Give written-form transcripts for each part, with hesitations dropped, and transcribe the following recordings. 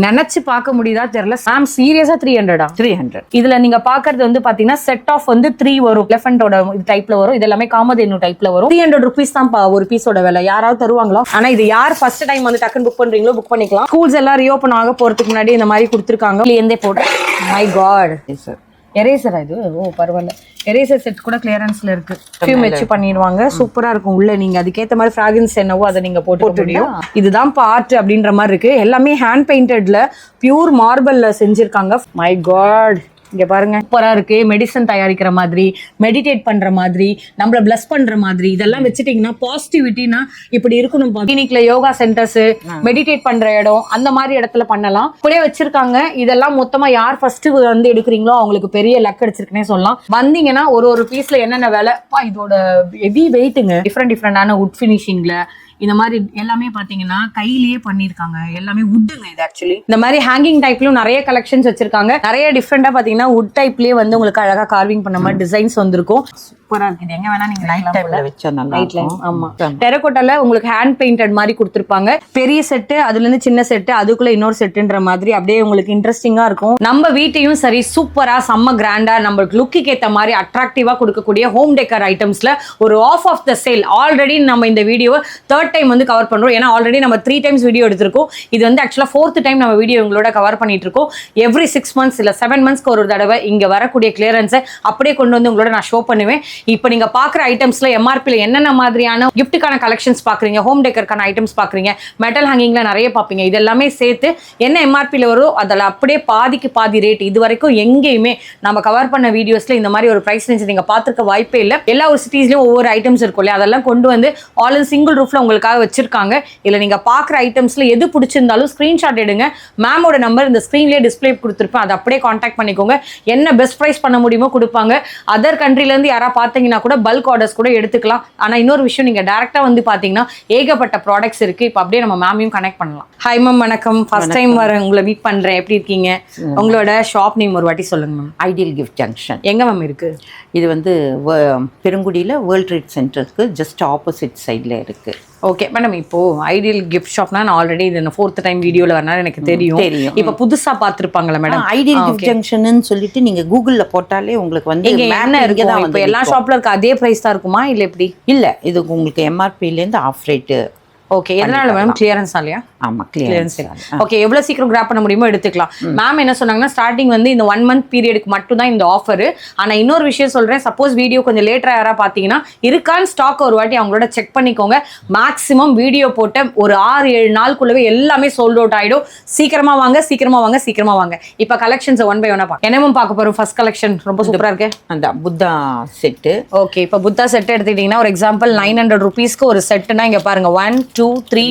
நினைச்சு பார்க்க முடியுதா தெரியல. மேம் சீரியஸா 300 இதுல நீங்க பாக்குறது வந்து பாத்தீங்கன்னா செட் ஆஃப் வந்து 3 வரும். எலிஃபண்டோட டைப்ல வரும். இது எல்லாமே காமதேனு டைப்ல வரும். 300 rupees தான் ஒரு பீஸோட விலை. யாராவது தருவாங்களா? ஆனா இது யார் ஃபர்ஸ்ட் டைம் வந்து டக்குன்னு புக் பண்றீங்களோ புக் பண்ணிக்கலாம். ஸ்கூல்ஸ் எல்லாம் ரீஓபன் ஆக போறதுக்கு முன்னாடி இந்த மாதிரி கொடுத்துருக்காங்க. எந்தே போடுறேன். மை காட் எரேசரா இது? ஓ பரவாயில்ல. எரேசர் செட் கூட கிளியரன்ஸ்ல இருக்கு. ஃபியூம் வச்சு பண்ணிடுவாங்க. சூப்பரா இருக்கும். உள்ள நீங்க அதுக்கேற்ற மாதிரி ஃப்ராக்ரன்ஸ் என்னவோ அதை நீங்க போட்டு முடியும். இதுதான் பார்ட் அப்படின்ற மாதிரி இருக்கு. எல்லாமே ஹேண்ட் பெயிண்டட்ல பியூர் மார்பிள்ல செஞ்சிருக்காங்க. மை காட் இங்க பாருங்க சூப்பரா இருக்கு. மெடிசன் தயாரிக்கிற மாதிரி, மெடிடேட் பண்ற மாதிரி, நம்மள பிளஸ் பண்ற மாதிரி இதெல்லாம் வச்சுட்டீங்கன்னா பாசிட்டிவிட்டினா இப்படி இருக்கணும். கிளினிக்ல யோகா சென்டர்ஸ், மெடிடேட் பண்ற இடம் அந்த மாதிரி இடத்துல பண்ணலாம். இப்படியே வச்சிருக்காங்க. இதெல்லாம் மொத்தமா யார் ஃபர்ஸ்ட் வந்து எடுக்கிறீங்களோ அவங்களுக்கு பெரிய லக் அடிச்சிருக்குன்னே சொல்லலாம். வந்தீங்கன்னா ஒரு பீஸ்ல என்னென்ன விலை, இதோட ஹெவி வெயிட்டுங்க. டிஃப்ரெண்டான வுட் ஃபினிஷிங்ல இந்த மாதிரி எல்லாமே பாத்தீங்கன்னா கையிலேயே பண்ணிருக்காங்க. எல்லாமே வுட்டுங்க இது ஆக்சுவலி. இந்த மாதிரி ஹேங்கிங் டைப்லயும் நிறைய கலெக்ஷன்ஸ் வச்சிருக்காங்க. நிறைய டிஃப்ரெண்டா பாத்தீங்கன்னா வுட் டைப்லயே வந்து உங்களுக்கு அழகா கார்விங் பண்ண மாதிரி டிசைன்ஸ் வந்திருக்கும். சூப்பரா இருக்குது. எங்க வேணா நீங்க டெரகோட்டால உங்களுக்கு ஹேண்ட் பெயிண்டட் மாதிரி கொடுத்துருப்பாங்க. பெரிய செட்டு, அதுல இருந்து சின்ன செட்டு, அதுக்குள்ள இன்னொரு செட்டுன்ற மாதிரி அப்படியே உங்களுக்கு இன்ட்ரெஸ்டிங்கா இருக்கும். நம்ம வீட்டையும் சரி சூப்பரா செம்ம கிராண்டா நம்மளுக்கு லுக்கு ஏத்த மாதிரி அட்ராக்டிவா கொடுக்கக்கூடிய ஹோம் டெக்கர் ஐட்டம்ஸ்ல ஒரு ஆஃப் த சேல். ஆல்ரெடி நம்ம இந்த வீடியோவை தேர்ட் டைம் வந்து கவர் பண்றோம். ஏன்னா ஆல்ரெடி நம்ம 3 times வீடியோ எடுத்திருக்கோம். இது வந்து ஆக்சுவலா 4th டைம் நம்ம வீடியோ உங்களோட கவர் பண்ணிட்டு இருக்கோம். எவ்ரி 6 months இல்ல 7 monthsக்கு ஒரு தடவை இங்க வரக்கூடிய கிளியரன்ஸை அப்படியே கொண்டு வந்து உங்களோட நான் ஷோ பண்ணுவேன். இப்போ நீங்க பாக்குற ஐட்டம்ஸ்ல எம்ஆர்பில என்னென்ன மாதிரியான கிஃப்ட்டுக்கான கலெக்ஷன்ஸ் பாக்குறீங்க, ஹோம் டெக்கருக்கான ஐட்டம்ஸ் பாக்குறீங்க, மெட்டல் ஹேங்கிங்ல நிறைய பாப்பீங்க. இது எல்லாமே சேர்த்து என்ன எம்ஆர்பில வரும் அதில் அப்படியே பாதிக்கு பாதி ரேட். இது வரைக்கும் எங்கேயுமே நம்ம கவர் பண்ண வீடியோஸ்ல இந்த மாதிரி ஒரு பிரைஸ் ரேஞ்ச் நீங்க பாத்துருக்க வாய்ப்பே இல்லை. எல்லா ஒரு சிட்டிஸ்லயும் ஒவ்வொரு ஐட்டம்ஸ் இருக்கும் இல்லையா, அதெல்லாம் கொண்டு வந்து ஆல் இன் சிங்கிள் ரூஃப்ல உங்களுக்காக வச்சிருக்காங்க. இல்ல நீங்க பாக்குற ஐட்டம்ஸ்ல எது பிடிச்சிருந்தாலும் ஸ்கிரீன்ஷாட் எடுங்க. மேமோட நம்பர் இந்த ஸ்கிரீன்லயே டிஸ்பிளே கொடுத்துருப்பேன். அதை அப்படியே கான்டாக்ட் பண்ணிக்கோங்க. என்ன பெஸ்ட் பிரைஸ் பண்ண முடியுமோ கொடுப்பாங்க. அதர் கண்ட்ரில இருந்து யாரா பாத்தீங்கன்னா கூட பல்க் ஆர்டர்ஸ் கூட எடுத்துக்கலாம். ஆனா இன்னொரு விஷயம், நீங்க டைரக்டா வந்து பாத்தீங்கன்னா ஏகப்பட்ட ப்ராடக்ட்ஸ் இருக்கு. இப்போ அப்படியே நம்ம மேமையும் கனெக்ட் பண்ணலாம். ஹாய் மேம், வணக்கம். ஃபர்ஸ்ட் டைம் வர உங்களை மீட் பண்றேன். எப்படி இருக்கீங்க? உங்களோட ஷாப் நேம் ஒரு வாட்டி சொல்லுங்க மேம். Ideal gift junction. எங்க மேம் இருக்கு? இது வந்து பெருங்குடியில் வேர்ல்ட் ட்ரேட் சென்டருக்கு ஜஸ்ட் ஆப்போசிட் சைடில் இருக்கு. ஓகே மேடம், இப்போ ஐடியல் கிஃப்ட் ஷாப்னா நான் ஆல்ரெடி இது 4th டைம் வீடியோல வரனால எனக்கு தெரியும். இப்போ புதுசா பாத்துருப்பாங்களா மேடம்? ஐடியல் கிஃப்ட் ஜங்ஷன் சொல்லிட்டு நீங்க கூகுள்ல போட்டாலே உங்களுக்கு வந்து என்ன இருக்கும். இப்போ எல்லா ஷாப்ல இருக்க அதே பிரைஸ் தான் இருக்குமா இல்ல எப்படி? இல்ல, இது உங்களுக்கு எம்ஆர்பில இருந்து ஆஃப் ரேட்டு. ஓகே, எதனால மேம்? கிளியரன்ஸ் ஆலையா? ஆமா, கிளியரன்ஸ். ஓகே, எவ்வளவு சீக்கிரம் கிராப் பண்ண முடியுமோ எடுத்துக்கலாம். மேம் என்ன சொன்னாங்கன்னா ஸ்டார்டிங் வந்து இந்த 1 month பீரியடுக்கு மட்டும் தான் இந்த ஆஃபர். ஆனா இன்னொரு விஷயம் சொல்றேன், சப்போஸ் வீடியோ கொஞ்சம் லேட்டரா யாரா பாத்தீங்கன்னா இருக்கான்னு ஸ்டாக் ஒரு வாட்டி அவங்களோட செக் பண்ணிக்கோங்க. மேக்ஸிமம் வீடியோ போட்ட ஒரு 6-7 நாளுக்குள்ளவே எல்லாமே சோல்ட் அவுட் ஆயிடும். சீக்கிரமா வாங்க, சீக்கிரமா வாங்க, சீக்கிரமா வாங்க. இப்ப கலெக்ஷன்ஸ் ஒன் பை ஒன்னா பார்க்க. என்னமும் பார்க்க போறோம். ஃபர்ஸ்ட் கலெக்ஷன் ரொம்ப சூப்பரா இருக்கு. அந்த புத்தா செட்டு. ஓகே, இப்ப புத்தா செட் எடுத்துக்கிட்டீங்கன்னா ஒரு எக்ஸாம்பிள் 900 rupeesக்கு ஒரு செட்னா இங்க பாருங்க 1 2 3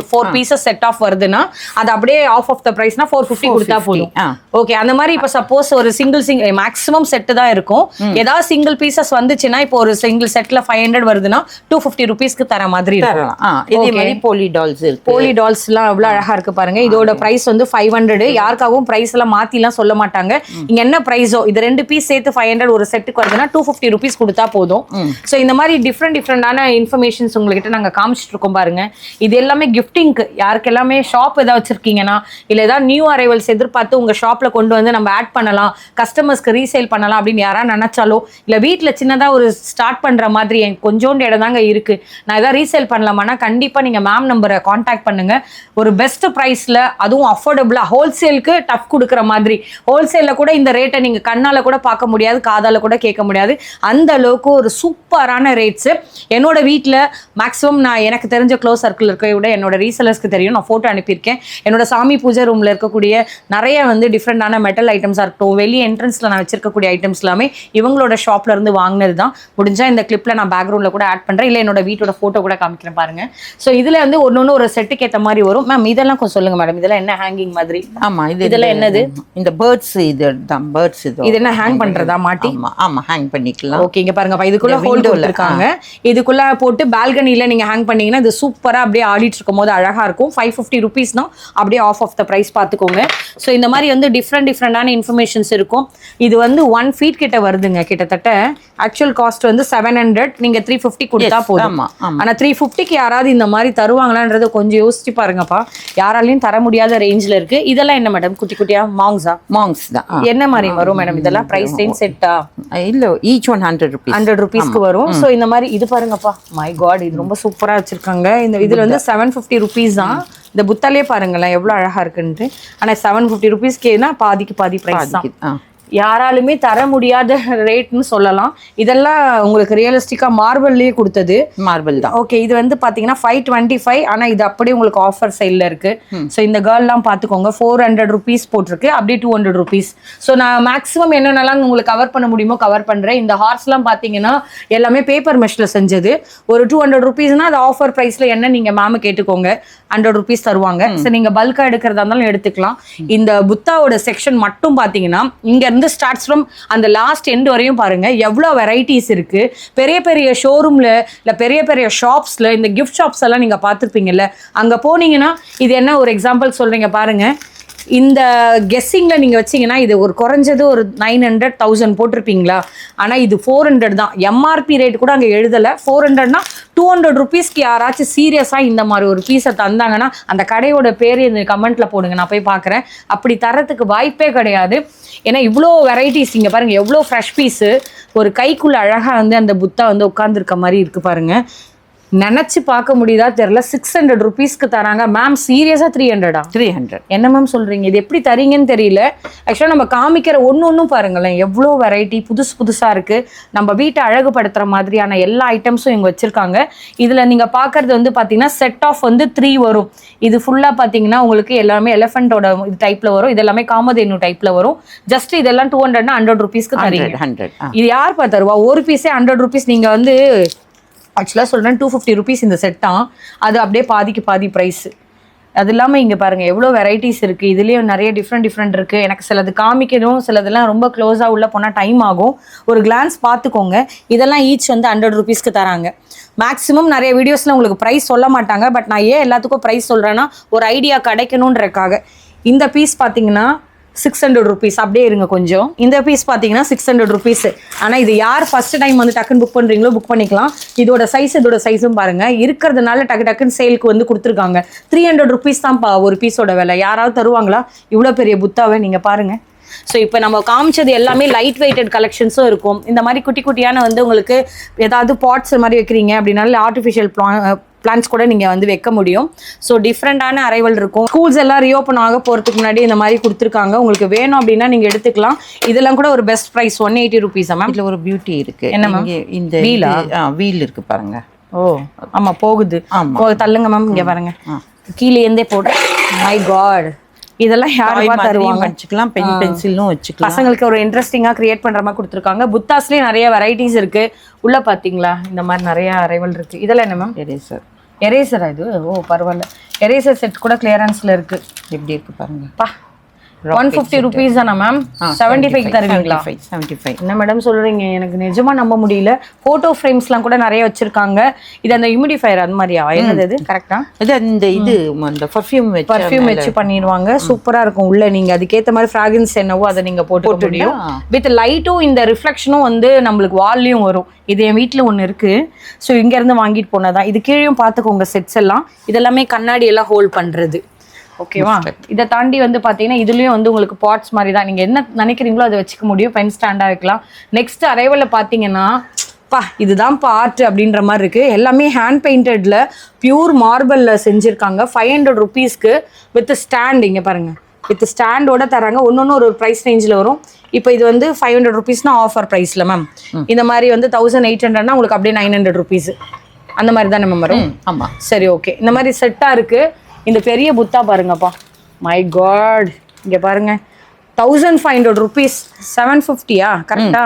4 பீசஸ் செட் ஆஃப் வருதுன்னா அது அப்படியே ஆஃப் த பிரைஸ்னா 450 கொடுத்தா போதும். ஓகே, அந்த மாதிரி இப்ப சப்போஸ் ஒரு சிங்கிள் மேக்ஸிமம் செட் தான் இருக்கும். ஏதாவது சிங்கிள் பீசஸ் வந்துச்சுன்னா இப்போ ஒரு சிங்கிள் செட்ல 500 வருதுன்னா 250 rupeesக்கு தர மாதிரி தரலாம். இதே மாதிரி போலி டால்ஸ் இருக்கு. போலி டால்ஸ் எல்லாம் எவ்வளவு அழகா இருக்கு பாருங்க. இதோட பிரைஸ் வந்து 500. யாருக்காகவும் பிரைஸ் எல்லாம் மாத்தி எல்லாம் சொல்ல மாட்டாங்க. இங்க என்ன பிரைஸோ இது 2 பீஸ் சேர்த்து 500 ஒரு செட்டுக்கு வருதுன்னா 250 rupees கொடுத்தா போதும். சோ இந்த மாதிரி டிஃப்ரெண்டான இன்ஃபர்மேஷன்ஸ் உங்ககிட்ட நாங்க காமிச்சிட்டு இருக்கோம் பாருங்க. இது எல்லாமே கிஃப்டிங்க்கு. யாருக்கு எல்லாமே ஷாப் ஏதாவது வச்சிருக்கீங்கன்னா இல்ல ஏதாவது நியூ அரைவல்ஸ் எதிர்பார்த்து உங்க ஷாப்ல கொண்டு வந்து நம்ம ஆட் பண்ணலாம், கஸ்டமர்ஸ்க்கு ரீசேல் பண்ணலாம் அப்படின்னு யாரா நினைச்சாலோ இல்ல வீட்டுல சின்னதா ஒரு ஸ்டார்ட் பண்ற மாதிரி கொஞ்சோண்டு இடம் தாங்க இருக்கு, நான் ஏதாவது ரீசேல் பண்ணலாமான்னா கண்டிப்பா நீங்க மேம் நம்பரை கான்டாக்ட் பண்ணுங்க. ஒரு பெஸ்ட் பிரைஸ்ல, அதுவும் அஃபோர்டபுளா, ஹோல்சேலுக்கு டஃப் கொடுக்குற மாதிரி. ஹோல்சேல்ல கூட இந்த ரேட்டை நீங்க கண்ணால கூட பார்க்க முடியாது, காதால கூட கேட்க முடியாது. அந்த அளவுக்கு ஒரு சூப்பரான ரேட்ஸ். என்னோட வீட்டுல மேக்ஸிமம் நான் எனக்கு தெரிஞ்ச க்ளோஸ் சர்க்கிள் இருக்க விட என்னோட ரீசெலர்ஸ்க்கு தெரியும். நான் ஃபோட்டோ அனுப்பியிருக்கேன். என்னோட சாமி பூஜை ரூமில் இருக்கக்கூடிய நிறைய வந்து டிஃப்ரெண்டான மெட்டல் ஐட்டம்ஸாக இருக்கட்டும், வெளியே என்ட்ரன்ஸில் நான் வச்சிருக்கக்கூடிய ஐட்டம்ஸ் எல்லாமே இவங்களோட ஷாப்ல இருந்து வாங்கினது தான். முடிஞ்சால் இந்த கிளிப்பில் நான் பேக்ரவுண்டில் கூட ஆட் பண்ணுறேன், இல்லை என்னோட வீட்டோட ஃபோட்டோ கூட காமிக்கிறேன் பாருங்க. ஸோ இதில் வந்து ஒன்று ஒரு செட்டுக்கு ஏற்ற மாதிரி வரும். மேம் இதெல்லாம் கொஞ்சம் சொல்லுங்க மேடம். இதெல்லாம் என்ன ஹேங்கிங் மாதிரி? ஆமாம், இதெல்லாம் என்னது? இந்த பேர்ட்ஸ். இது தான் பேர்ட்ஸ். இது என்ன ஹேங் பண்ணுறதா மாட்டி? ஆமாம், ஹேங் பண்ணிக்கலாம். ஓகே, இங்க பாருங்க, இதுக்குள்ள ஹோல்டர் இருக்காங்க. இதுக்குள்ள போட்டு பால்கனியில் நீங்கள் ஹேங் பண்ணீங்கன்னா இது சூப்பராக சூப்பராக அப்படியே ஆடிட்டு இருக்கும் போது அழகாக இருக்கும். 550 rupees தான், அப்படியே ஆஃப் த ப்ரைஸ் பார்த்துக்கோங்க. ஸோ இந்த மாதிரி வந்து டிஃப்ரெண்டான இன்ஃபர்மேஷன்ஸ் இருக்கும். இது வந்து 1 feet கிட்ட வருதுங்க. கிட்டத்தட்ட ஆக்சுவல் காஸ்ட் வந்து 700, நீங்கள் 350 கொடுத்தா போதும். ஆனால் 350க்கு யாராவது இந்த மாதிரி தருவாங்களான்றதை கொஞ்சம் யோசிச்சு பாருங்கப்பா. யாராலையும் தர முடியாத ரேஞ்சில் இருக்கு. இதெல்லாம் என்ன மேடம்? குட்டி குட்டியா மாங்ஸ் தான். என்ன மாதிரி வரும் மேடம் இதெல்லாம்? பிரைஸ் ரேஞ்ச் செட்டா? இல்ல, ஈச் ஒன் 100 rupeesக்கு வரும். ஸோ இந்த மாதிரி இது பாருங்கப்பா, மை காட், இது ரொம்ப சூப்பரா வச்சிருக்காங்க. இந்த இதுல வந்து 750 rupees தான். இந்த புத்தாலே பாருங்களேன் எவ்வளவு அழகா இருக்குன்ட்டு. ஆனா 750 rupeesக்குனா பாதிக்கு பாதி பிரைஸ் தான். யாராலுமே தர முடியாத ரேட்னு சொல்லலாம். இதெல்லாம் உங்களுக்கு ரியலிஸ்டிக்கா மார்பிள்லயே கொடுத்தது. மார்பிள் தான். ஓகே, இது வந்து பாத்தீங்கன்னா 525. ஆனா இது அப்படியே உங்களுக்கு ஆஃபர் சைட்ல இருக்கு. ஸோ இந்த கேர்லாம் பாத்துக்கோங்க, 400 rupees போட்டிருக்கு, அப்படியே 200 rupees. ஸோ நான் மேக்ஸிமம் என்னென்னலாம் உங்களுக்கு கவர் பண்ண முடியுமோ கவர் பண்றேன். இந்த ஹார்ஸ்லாம் பாத்தீங்கன்னா எல்லாமே பேப்பர் மெஷ்ல செஞ்சது. ஒரு 200 rupeesனா அது ஆஃபர் பிரைஸ்ல என்ன நீங்க மேம் கேட்டுக்கோங்க, 100 rupees தருவாங்க. ஸோ நீங்க பல்கா எடுக்கிறதா இருந்தாலும் எடுத்துக்கலாம். இந்த புத்தாவோட செக்ஷன் மட்டும் பாத்தீங்கன்னா இங்க இருந்து ஸ்டார்ட்ஸ் ஃப்ரம் அந்த லாஸ்ட் எண்ட் வரையும் பாருங்க எவ்வளோ வெரைட்டிஸ் இருக்கு. பெரிய பெரிய ஷோரூம்ல இல்ல பெரிய பெரிய ஷாப்ஸ்ல, இந்த கிஃப்ட் ஷாப்ஸ் எல்லாம் நீங்க பார்த்துருப்பீங்கல்ல, அங்க போனீங்கன்னா இது என்ன ஒரு எக்ஸாம்பிள் சொல்றீங்க பாருங்க. இந்த கெஸ்ஸிங்ல நீங்க வச்சீங்கன்னா இது ஒரு குறைஞ்சது ஒரு 900 1000 போட்டிருப்பீங்களா? ஆனா இது 400 தான். எம்ஆர்பி ரேட் கூட அங்க எழுதல. 400னா 200 rupeesக்கு யாராச்சும் சீரியஸா இந்த மாதிரி ஒரு பீஸை தந்தாங்கன்னா அந்த கடையோட பேர் இந்த கமெண்ட்ல போடுங்க, நான் போய் பார்க்குறேன். அப்படி தரத்துக்கு வாய்ப்பே கிடையாது. ஏன்னா இவ்வளோ வெரைட்டிஸ் இங்கே பாருங்க, எவ்வளோ ஃப்ரெஷ் பீஸு. ஒரு கைக்குள்ள அழகா வந்து அந்த புத்தா வந்து உட்காந்துருக்க மாதிரி இருக்கு பாருங்க. நினைச்சு பார்க்க முடியுதா தெரியல. 600 rupeesக்கு தராங்க மேம். சீரியஸா 300 என்ன மேம் சொல்றீங்க? இது எப்படி தரீங்கன்னு தெரியல. ஆக்சுவலா நம்ம காமிக்கிற ஒன்னும் பாருங்களேன் எவ்வளோ வெரைட்டி புதுசா இருக்கு. நம்ம வீட்டை அழகுபடுத்துற மாதிரியான எல்லா ஐட்டம்ஸும் இங்க வச்சிருக்காங்க. இதுல நீங்க பாக்குறது வந்து பாத்தீங்கன்னா செட் ஆஃப் வந்து 3 வரும். இது ஃபுல்லா பாத்தீங்கன்னா உங்களுக்கு எல்லாமே எலிஃபென்ட்டோட இது டைப்ல வரும். இது எல்லாமே காமதேனு டைப்ல வரும். ஜஸ்ட் இதெல்லாம் 200னா 100 rupeesக்கு தரீங்க. இது யார் பா தருவா? ஒரு பீஸே 100 rupees. நீங்க வந்து ஆக்சுவலாக சொல்கிறேன் 250 rupees இந்த செட் தான். அது அப்படியே பாதிக்கு பாதி ப்ரைஸு. அது இல்லாமல் இங்கே பாருங்கள் எவ்வளோ வெரைட்டிஸ் இருக்குது. இதுலேயும் நிறைய டிஃப்ரெண்ட் இருக்குது. எனக்கு சிலது காமிக்கணும், சிலதெல்லாம் ரொம்ப க்ளோஸாக உள்ளே போனால் டைம் ஆகும். ஒரு கிளான்ஸ் பார்த்துக்கோங்க. இதெல்லாம் ஈச் வந்து 100 rupeesக்கு தராங்க. மேக்ஸிமம் நிறைய வீடியோஸில் உங்களுக்கு ப்ரைஸ் சொல்ல மாட்டாங்க. பட் நான் ஏன் எல்லாத்துக்கும் ப்ரைஸ் சொல்கிறேன்னா ஒரு ஐடியா கிடைக்கணுன்றக்காக. இந்த பீஸ் பார்த்தீங்கன்னா 600 rupees. அப்படியே இருங்க கொஞ்சம். இந்த பீஸ் பார்த்தீங்கன்னா 600 rupees. ஆனால் இது யார் ஃபர்ஸ்ட் டைம் வந்து டக்குன்னு புக் பண்ணுறீங்களோ புக் பண்ணிக்கலாம். இதோட சைஸும் பாருங்க இருக்கிறதுனால டக்குன்னு சேலுக்கு வந்து கொடுத்துருக்காங்க. 300 rupees தான்ப்பா ஒரு பீஸோட விலை. யாராவது தருவாங்களா இவ்வளோ பெரிய புத்தாவை? நீங்கள் பாருங்க. ஸோ இப்போ நம்ம காமிச்சது எல்லாமே லைட் வெயிட்டட் கலெக்ஷன்ஸும் இருக்கும். இந்த மாதிரி குட்டி குட்டியான வந்து உங்களுக்கு ஏதாவது பாட்ஸ் மாதிரி வைக்கிறீங்க அப்படின்னால ஆர்டிஃபிஷியல் பிளான்ஸ் கூட நீங்கள் வந்து வைக்க முடியும். ஸோ டிஃப்ரெண்டான அரைவல் இருக்கும். ஸ்கூல்ஸ் எல்லாம் ரீஓப்பன் ஆக போகிறதுக்கு முன்னாடி இந்த மாதிரி கொடுத்துருக்காங்க. உங்களுக்கு வேணும் அப்படின்னா நீங்கள் எடுத்துக்கலாம். இதெல்லாம் கூட ஒரு பெஸ்ட் ப்ரைஸ் 180 rupees. மேம் இதில் ஒரு பியூட்டி இருக்குது. என்ன மேம்? இந்த வீல் இருக்கு பாருங்க. ஓ ஆமாம், போகுது. தள்ளுங்க மேம். இங்கே பாருங்க, கீழே இருந்தே போடுறேன். மை காட், இதெல்லாம் யாருமா தருவாங்க? வச்சுக்கலாம், பென்சிலும் வச்சுக்கலாம். பசங்களுக்கு ஒரு இன்ட்ரெஸ்டிங்காக கிரியேட் பண்ணுற மாதிரி கொடுத்துருக்காங்க. புத்தாஸ்லேயே நிறைய வெரைட்டிஸ் இருக்கு. உள்ள பார்த்தீங்களா இந்த மாதிரி நிறைய அரைவல் இருக்கு. இதெல்லாம் என்ன மேம்? எரேசரா இது? ஓ பரவாயில்ல. எரேசர் செட் கூட கிளியரன்ஸ்ல இருக்கு. எப்படி இருக்கு பாருங்க. 150 rupees தானா மேம்? 75 தருவீங்களா? 75. என்ன மேடம் சொல்றீங்க? எனக்கு நிஜமா நம்ப முடியல. போட்டோ ஃப்ரேம்ஸ்லாம் கூட நிறைய வச்சிருக்காங்க. இது அந்த ஹியூமிடிஃபையர் அது மாதிரியா? என்னது இது? கரெக்டா? இது அந்த பர்ஃப்யூம் வச்சு பண்ணிடுவாங்க. சூப்பரா இருக்கும். உள்ள நீங்க அதுக்கேற்ற மாதிரி ஃப்ராக்ரன்ஸ் என்னவோ அதை நீங்க போட்டு முடியும். வித் லைட்டும் இந்த ரிஃப்ளெக்ஷனும் வந்து நம்மளுக்கு வால்லையும் வரும். இது என் வீட்டில் ஒன்று இருக்கு. ஸோ இங்க இருந்து வாங்கிட்டு போனதான். இது கீழேயும் பார்த்துக்கோங்க செட்ஸ் எல்லாம். இதெல்லாமே கண்ணாடி எல்லாம் ஹோல்ட் பண்றது. ஓகேவா? இதை தாண்டி வந்து பார்த்தீங்கன்னா இதுலேயும் வந்து உங்களுக்கு பாட்ஸ் மாதிரி தான். நீங்கள் என்ன நினைக்கிறீங்களோ அதை வச்சுக்க முடியும். பென் ஸ்டாண்டாக வைக்கலாம். நெக்ஸ்ட் அரைவலில் பார்த்தீங்கன்னா இதுதான் ஆர்ட் அப்படின்ற மாதிரி இருக்கு. எல்லாமே ஹேண்ட் பெயிண்டட்ல பியூர் மார்பிள்ல செஞ்சிருக்காங்க. 500 rupeesக்கு வித் ஸ்டாண்ட். இங்கே பாருங்க, வித் ஸ்டாண்டோட தராங்க. ஒன்னொன்னு ஒரு ப்ரைஸ் ரேஞ்சில் வரும். இப்போ இது வந்து 500 rupeesனா ஆஃபர் ப்ரைஸ்ல மேம். இந்த மாதிரி வந்து 1800னா உங்களுக்கு அப்படியே 900 rupees அந்த மாதிரி தான் நம்ம வரும். ஆமாம், சரி, ஓகே. இந்த மாதிரி செட்டாக இருக்கு. இந்த பெரிய புத்தா பாருங்கப்பா, மை காட், இங்கே பாருங்க 1500 rupees, 750-யா கரெக்டா?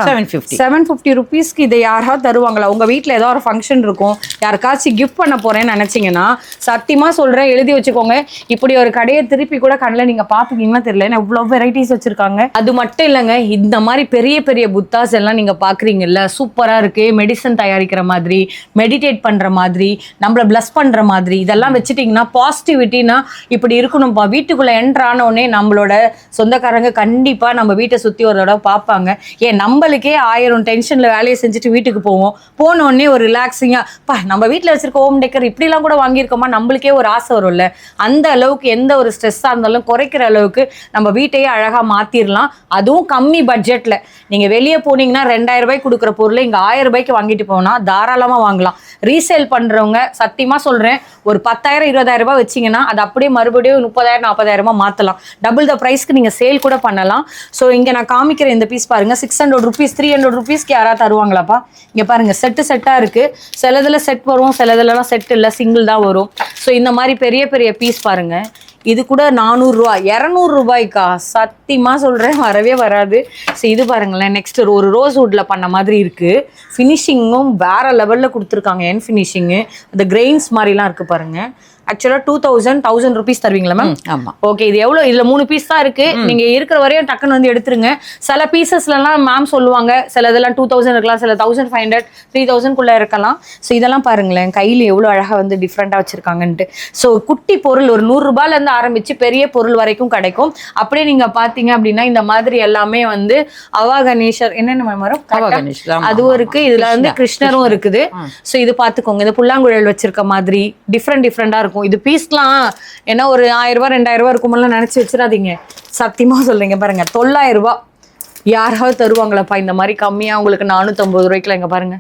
750 rupeesக்கு இதை யாராவது தருவாங்களா? உங்க வீட்டில் ஏதோ ஒரு ஃபங்க்ஷன் இருக்கும், யாருக்காச்சும் கிஃப்ட் பண்ண போறேன்னு நினைச்சீங்கன்னா சத்தியமா சொல்றேன், எழுதி வச்சுக்கோங்க. இப்படி ஒரு கடையை திருப்பி கூட கண்ணில் நீங்க பாத்துக்கீங்கன்னா தெரியல, ஏன்னா இவ்வளோ வெரைட்டிஸ் வச்சிருக்காங்க. அது மட்டும் இல்லைங்க, இந்த மாதிரி பெரிய பெரிய புத்தாஸ் எல்லாம் நீங்க பாக்குறீங்கல்ல, சூப்பரா இருக்கு. மெடிசன் தயாரிக்கிற மாதிரி, மெடிடேட் பண்ற மாதிரி, நம்மள பிளஸ் பண்ற மாதிரி, இதெல்லாம் வச்சுட்டீங்கன்னா பாசிட்டிவிட்டினா இப்படி இருக்கணும்ப்பா. வீட்டுக்குள்ள என்ட்ரு ஆன உடனே நம்மளோட சொந்தக்காரங்க கண்டிப்பா நம்ம வீட்டை சுத்தி ஒரு தடவை பார்ப்பாங்க. ஏன் நம்மளுக்கே 1000 டென்ஷன்ல வேலையை செஞ்சுட்டு வீட்டுக்கு போவோம், போன உடனே ஒரு ரிலாக்ஸிங்கா நம்ம வீட்டில் வச்சிருக்க ஹோம் டெக்கர் இப்படிலாம் கூட வாங்கியிருக்கோமா, நம்மளுக்கே ஒரு ஆசை வரும்ல. அந்த அளவுக்கு எந்த ஒரு ஸ்ட்ரெஸ்ஸா இருந்தாலும் குறைக்கிற அளவுக்கு நம்ம வீட்டையே அழகா மாத்திரலாம். அதுவும் கம்மி பட்ஜெட்ல. நீங்க வெளியே போனீங்கன்னா 2000 ரூபாய்க்கு கொடுக்குற பொருளை இங்க 1000 ரூபாய்க்கு வாங்கிட்டு போனா தாராளமா வாங்கலாம். ரீசேல் பண்றவங்க சத்தியமா சொல்றேன், ஒரு 10,000 20,000 ரூபாய் வச்சீங்கன்னா அது அப்படியே மறுபடியும் 30,000 40,000 மாத்தலாம். டபுள் த பிரைஸ்க்கு நீங்க சேல் கூட பண்ணலாம். ஸோ இங்க நான் காமிக்கிற இந்த பீஸ் பாருங்க, 600 rupees 300 rupeesக்கு யாராவது தருவாங்களாப்பா? இங்க பாருங்க, செட்டா இருக்கு. சிலதுல செட் வரும், சிலதுலலாம் செட் இல்லை, சிங்கிள் தான் வரும். ஸோ இந்த மாதிரி பெரிய பெரிய பீஸ் பாருங்க. இது கூட 400 ரூபா, 200 ரூபாய்க்கா? சத்தியமா சொல்றேன், வரவே வராது. ஸோ இது பாருங்களேன், நெக்ஸ்ட் ஒரு ரோஸ் வுட்ல பண்ண மாதிரி இருக்கு. ஃபினிஷிங்கும் வேற லெவல்ல கொடுத்துருக்காங்க. என் ஃபினிஷிங்கு அந்த கிரெயின்ஸ் மாதிரிலாம் இருக்கு பாருங்க. ஆக்சுவலா 1000 rupees தருவீங்களா மேம்? ஆமா. ஓகே, இது எவ்வளவு? இதுல 3 பீஸ் தான் இருக்கு. நீங்க இருக்கிற வரையும் டக்குன்னு வந்து எடுத்துருங்க. சில பீசஸ்லாம் மேம் சொல்லுவாங்க, சில இதெல்லாம் 2000 இருக்கலாம், சில 1500 3000 குள்ள இருக்கலாம். ஸோ இதெல்லாம் பாருங்களேன், கையில எவ்வளவு அழகா வந்து டிஃப்ரெண்டா வச்சிருக்காங்கன்ட்டு. ஸோ குட்டி பொருள் ஒரு 100 ரூபாயில இருந்து ஆரம்பிச்சு பெரிய பொருள் வரைக்கும் கிடைக்கும். அப்படியே நீங்க பாத்தீங்க அப்படின்னா இந்த மாதிரி எல்லாமே வந்து அவா கணேசர் என்னென்ன மேம் வரும், அதுவும் இருக்கு. இதுல வந்து கிருஷ்ணரும் இருக்குது. ஸோ இது பாத்துக்கோங்க, இந்த புல்லாங்குழல் வச்சிருக்க மாதிரி டிஃப்ரெண்டா இருக்கும். இது பீஸ்லாம் என்ன ஒரு 1000 ரூபாய் 2000 ரூபாய் இருக்கும்போது நினைச்சு வச்சிடாதீங்க. சத்தியமா சொல்றீங்க பாருங்க, 900 ரூபாய் யாராவது தருவாங்களாப்பா இந்த மாதிரி கம்மியா உங்களுக்கு? 450 ரூபாய்க்குலாம் இங்க பாருங்க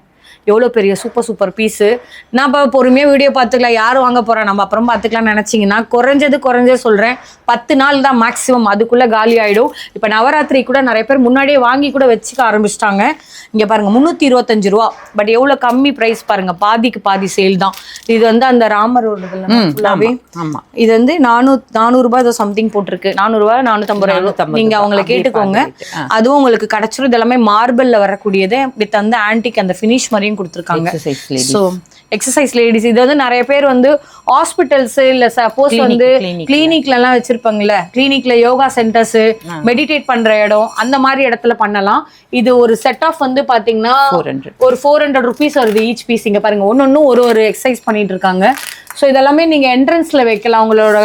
எவ்வளோ பெரிய சூப்பர் பீஸு. நான் இப்போ பொறுமையாக வீடியோ பார்த்துக்கலாம், யாரும் வாங்க போகிறேன் நம்ம அப்புறம் பார்த்துக்கலாம்னு நினச்சிங்கன்னா குறைஞ்சது சொல்கிறேன் 10 நாள் தான் மேக்ஸிமம், அதுக்குள்ளே காலி ஆகிடும். இப்போ நவராத்திரி கூட நிறைய பேர் முன்னாடியே வாங்கி கூட வச்சுக்க ஆரம்பிச்சிட்டாங்க. இங்கே பாருங்கள் 325 ரூபா, பட் எவ்வளோ கம்மி ப்ரைஸ் பாருங்கள், பாதிக்கு பாதி சேல் தான். இது வந்து அந்த ராமர் ஃபுல்லாகவே. ஆமாம், இது வந்து 400 ரூபாய் ஏதோ சம்திங் போட்டிருக்கு, 400 ரூபாய் 450 ரூபாய். நீங்கள் அவங்களை கேட்டுக்கோங்க, அதுவும் உங்களுக்கு கிடச்சிரும். இது எல்லாமே மார்பிளில் வரக்கூடியது வித் வந்து ஆன்டிக் அந்த ஃபினிஷ் மாதிரி கொடுத்துருக்காங்க. ஸோ எக்ஸசைஸ் லேடிஸ் இது வந்து நிறைய பேர் வந்து ஹாஸ்பிட்டல்ஸ் இல்ல சப்போஸ் வந்து கிளினிக்ல எல்லாம் வச்சிருப்பாங்கல்ல, கிளினிக்ல யோகா சென்டர்ஸ், மெடிடேட் பண்ற இடம், அந்த மாதிரி இடத்துல பண்ணலாம். இது ஒரு செட் ஆஃப் வந்து பாத்தீங்கன்னா ஒரு 400 rupees வருது ஈச் பீஸ். இங்க பாருங்க, ஒன்னொன்னும் ஒரு எக்ஸசைஸ் பண்ணிட்டு இருக்காங்க. ஸோ இதெல்லாமே நீங்க என்ட்ரன்ஸ்ல வைக்கலாம், உங்களோட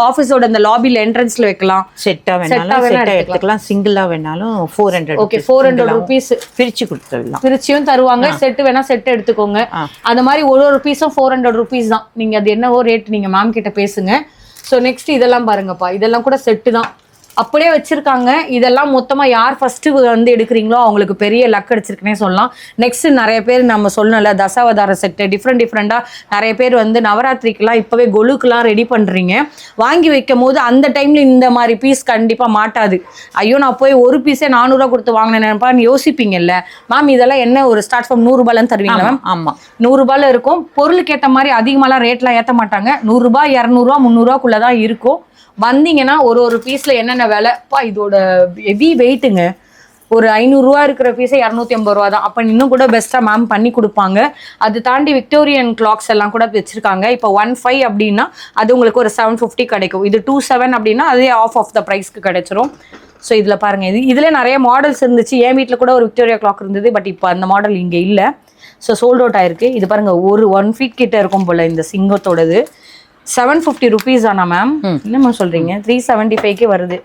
ஆஃபீஸோட அந்த லாபில என்ட்ரன்ஸ்ல வைக்கலாம். செட்டா வேணாலும் எடுத்துக்கலாம், சிங்கிளா வேணாலும் 400. ஓகே, 400 rupees பிரிச்சு கொடுத்துடலாம். பிரிச்சியும் தருவாங்க. செட் வேணா செட் எடுத்துக்கோங்க. அந்த மாதிரி ஒரு பீஸும் 400 rupees தான். நீங்க அது என்னவோ ரேட் நீங்க மேம் கிட்ட பேசுங்க. ஸோ நெக்ஸ்ட் இதெல்லாம் பாருங்கப்பா, இதெல்லாம் கூட செட்டு தான், அப்படியே வச்சிருக்காங்க. இதெல்லாம் மொத்தமா யார் ஃபர்ஸ்ட் வந்து எடுக்கிறீங்களோ அவங்களுக்கு பெரிய லக் அடிச்சிருக்குன்னே சொல்லலாம். நெக்ஸ்ட் நிறைய பேர் நம்ம சொல்லல தசாவதார செட்டு டிஃப்ரெண்டா நிறைய பேர் வந்து நவராத்திரிக்கெல்லாம் இப்பவே கொலுக்கெல்லாம் ரெடி பண்றீங்க. வாங்கி வைக்கும் போது அந்த டைம்ல இந்த மாதிரி பீஸ் கண்டிப்பா மாட்டாது. ஐயோ நான் போய் ஒரு பீஸே 400 ரூபா கொடுத்து வாங்கினேன்ப்பான்னு யோசிப்பீங்கல்ல மேம். இதெல்லாம் என்ன ஒரு ஸ்டார்ட் ஃப்ரம் 100 ரூபாய்லன்னு தருவீங்களா மேம்? ஆமா, 100 ரூபாயில இருக்கும். பொருளுக்கு ஏற்ற மாதிரி அதிகமாலாம் ரேட்லாம் ஏற்ற மாட்டாங்க. 100 ரூபாய் 200 ரூபா 300 ரூபாக்குள்ளதான் இருக்கும். வந்தீங்கன்னா ஒரு பீஸ்ல என்னென்ன விலைப்பா, இதோட ஹெவி வெயிட்டுங்க. ஒரு 500 ரூபா இருக்கிற பீஸே 250 ரூபா தான். அப்போ இன்னும் கூட பெஸ்ட்டாக மேம் பண்ணி கொடுப்பாங்க. அது தாண்டி விக்டோரியன் கிளாக்ஸ் எல்லாம் கூட வச்சிருக்காங்க. இப்போ 15 அப்படின்னா அது உங்களுக்கு ஒரு 750 கிடைக்கும். இது 27 அப்படின்னா அதே ஆஃப் த ப்ரைஸ்க்கு கிடைச்சிரும். ஸோ இதில் பாருங்க, இதில் நிறைய மாடல்ஸ் இருந்துச்சு. என் வீட்டில் கூட ஒரு விக்டோரியா கிளாக் இருந்தது, பட் இப்போ அந்த மாடல் இங்கே இல்லை. ஸோ சோல்ட் அவுட் ஆயிருக்கு. இது பாருங்க, ஒரு 1 feet கிட்ட இருக்கும் போல இந்த சிங்கத்தோடது. 750 rupees ஆனா மேம்? என்னம்மா சொல்றீங்க? 375 வருது.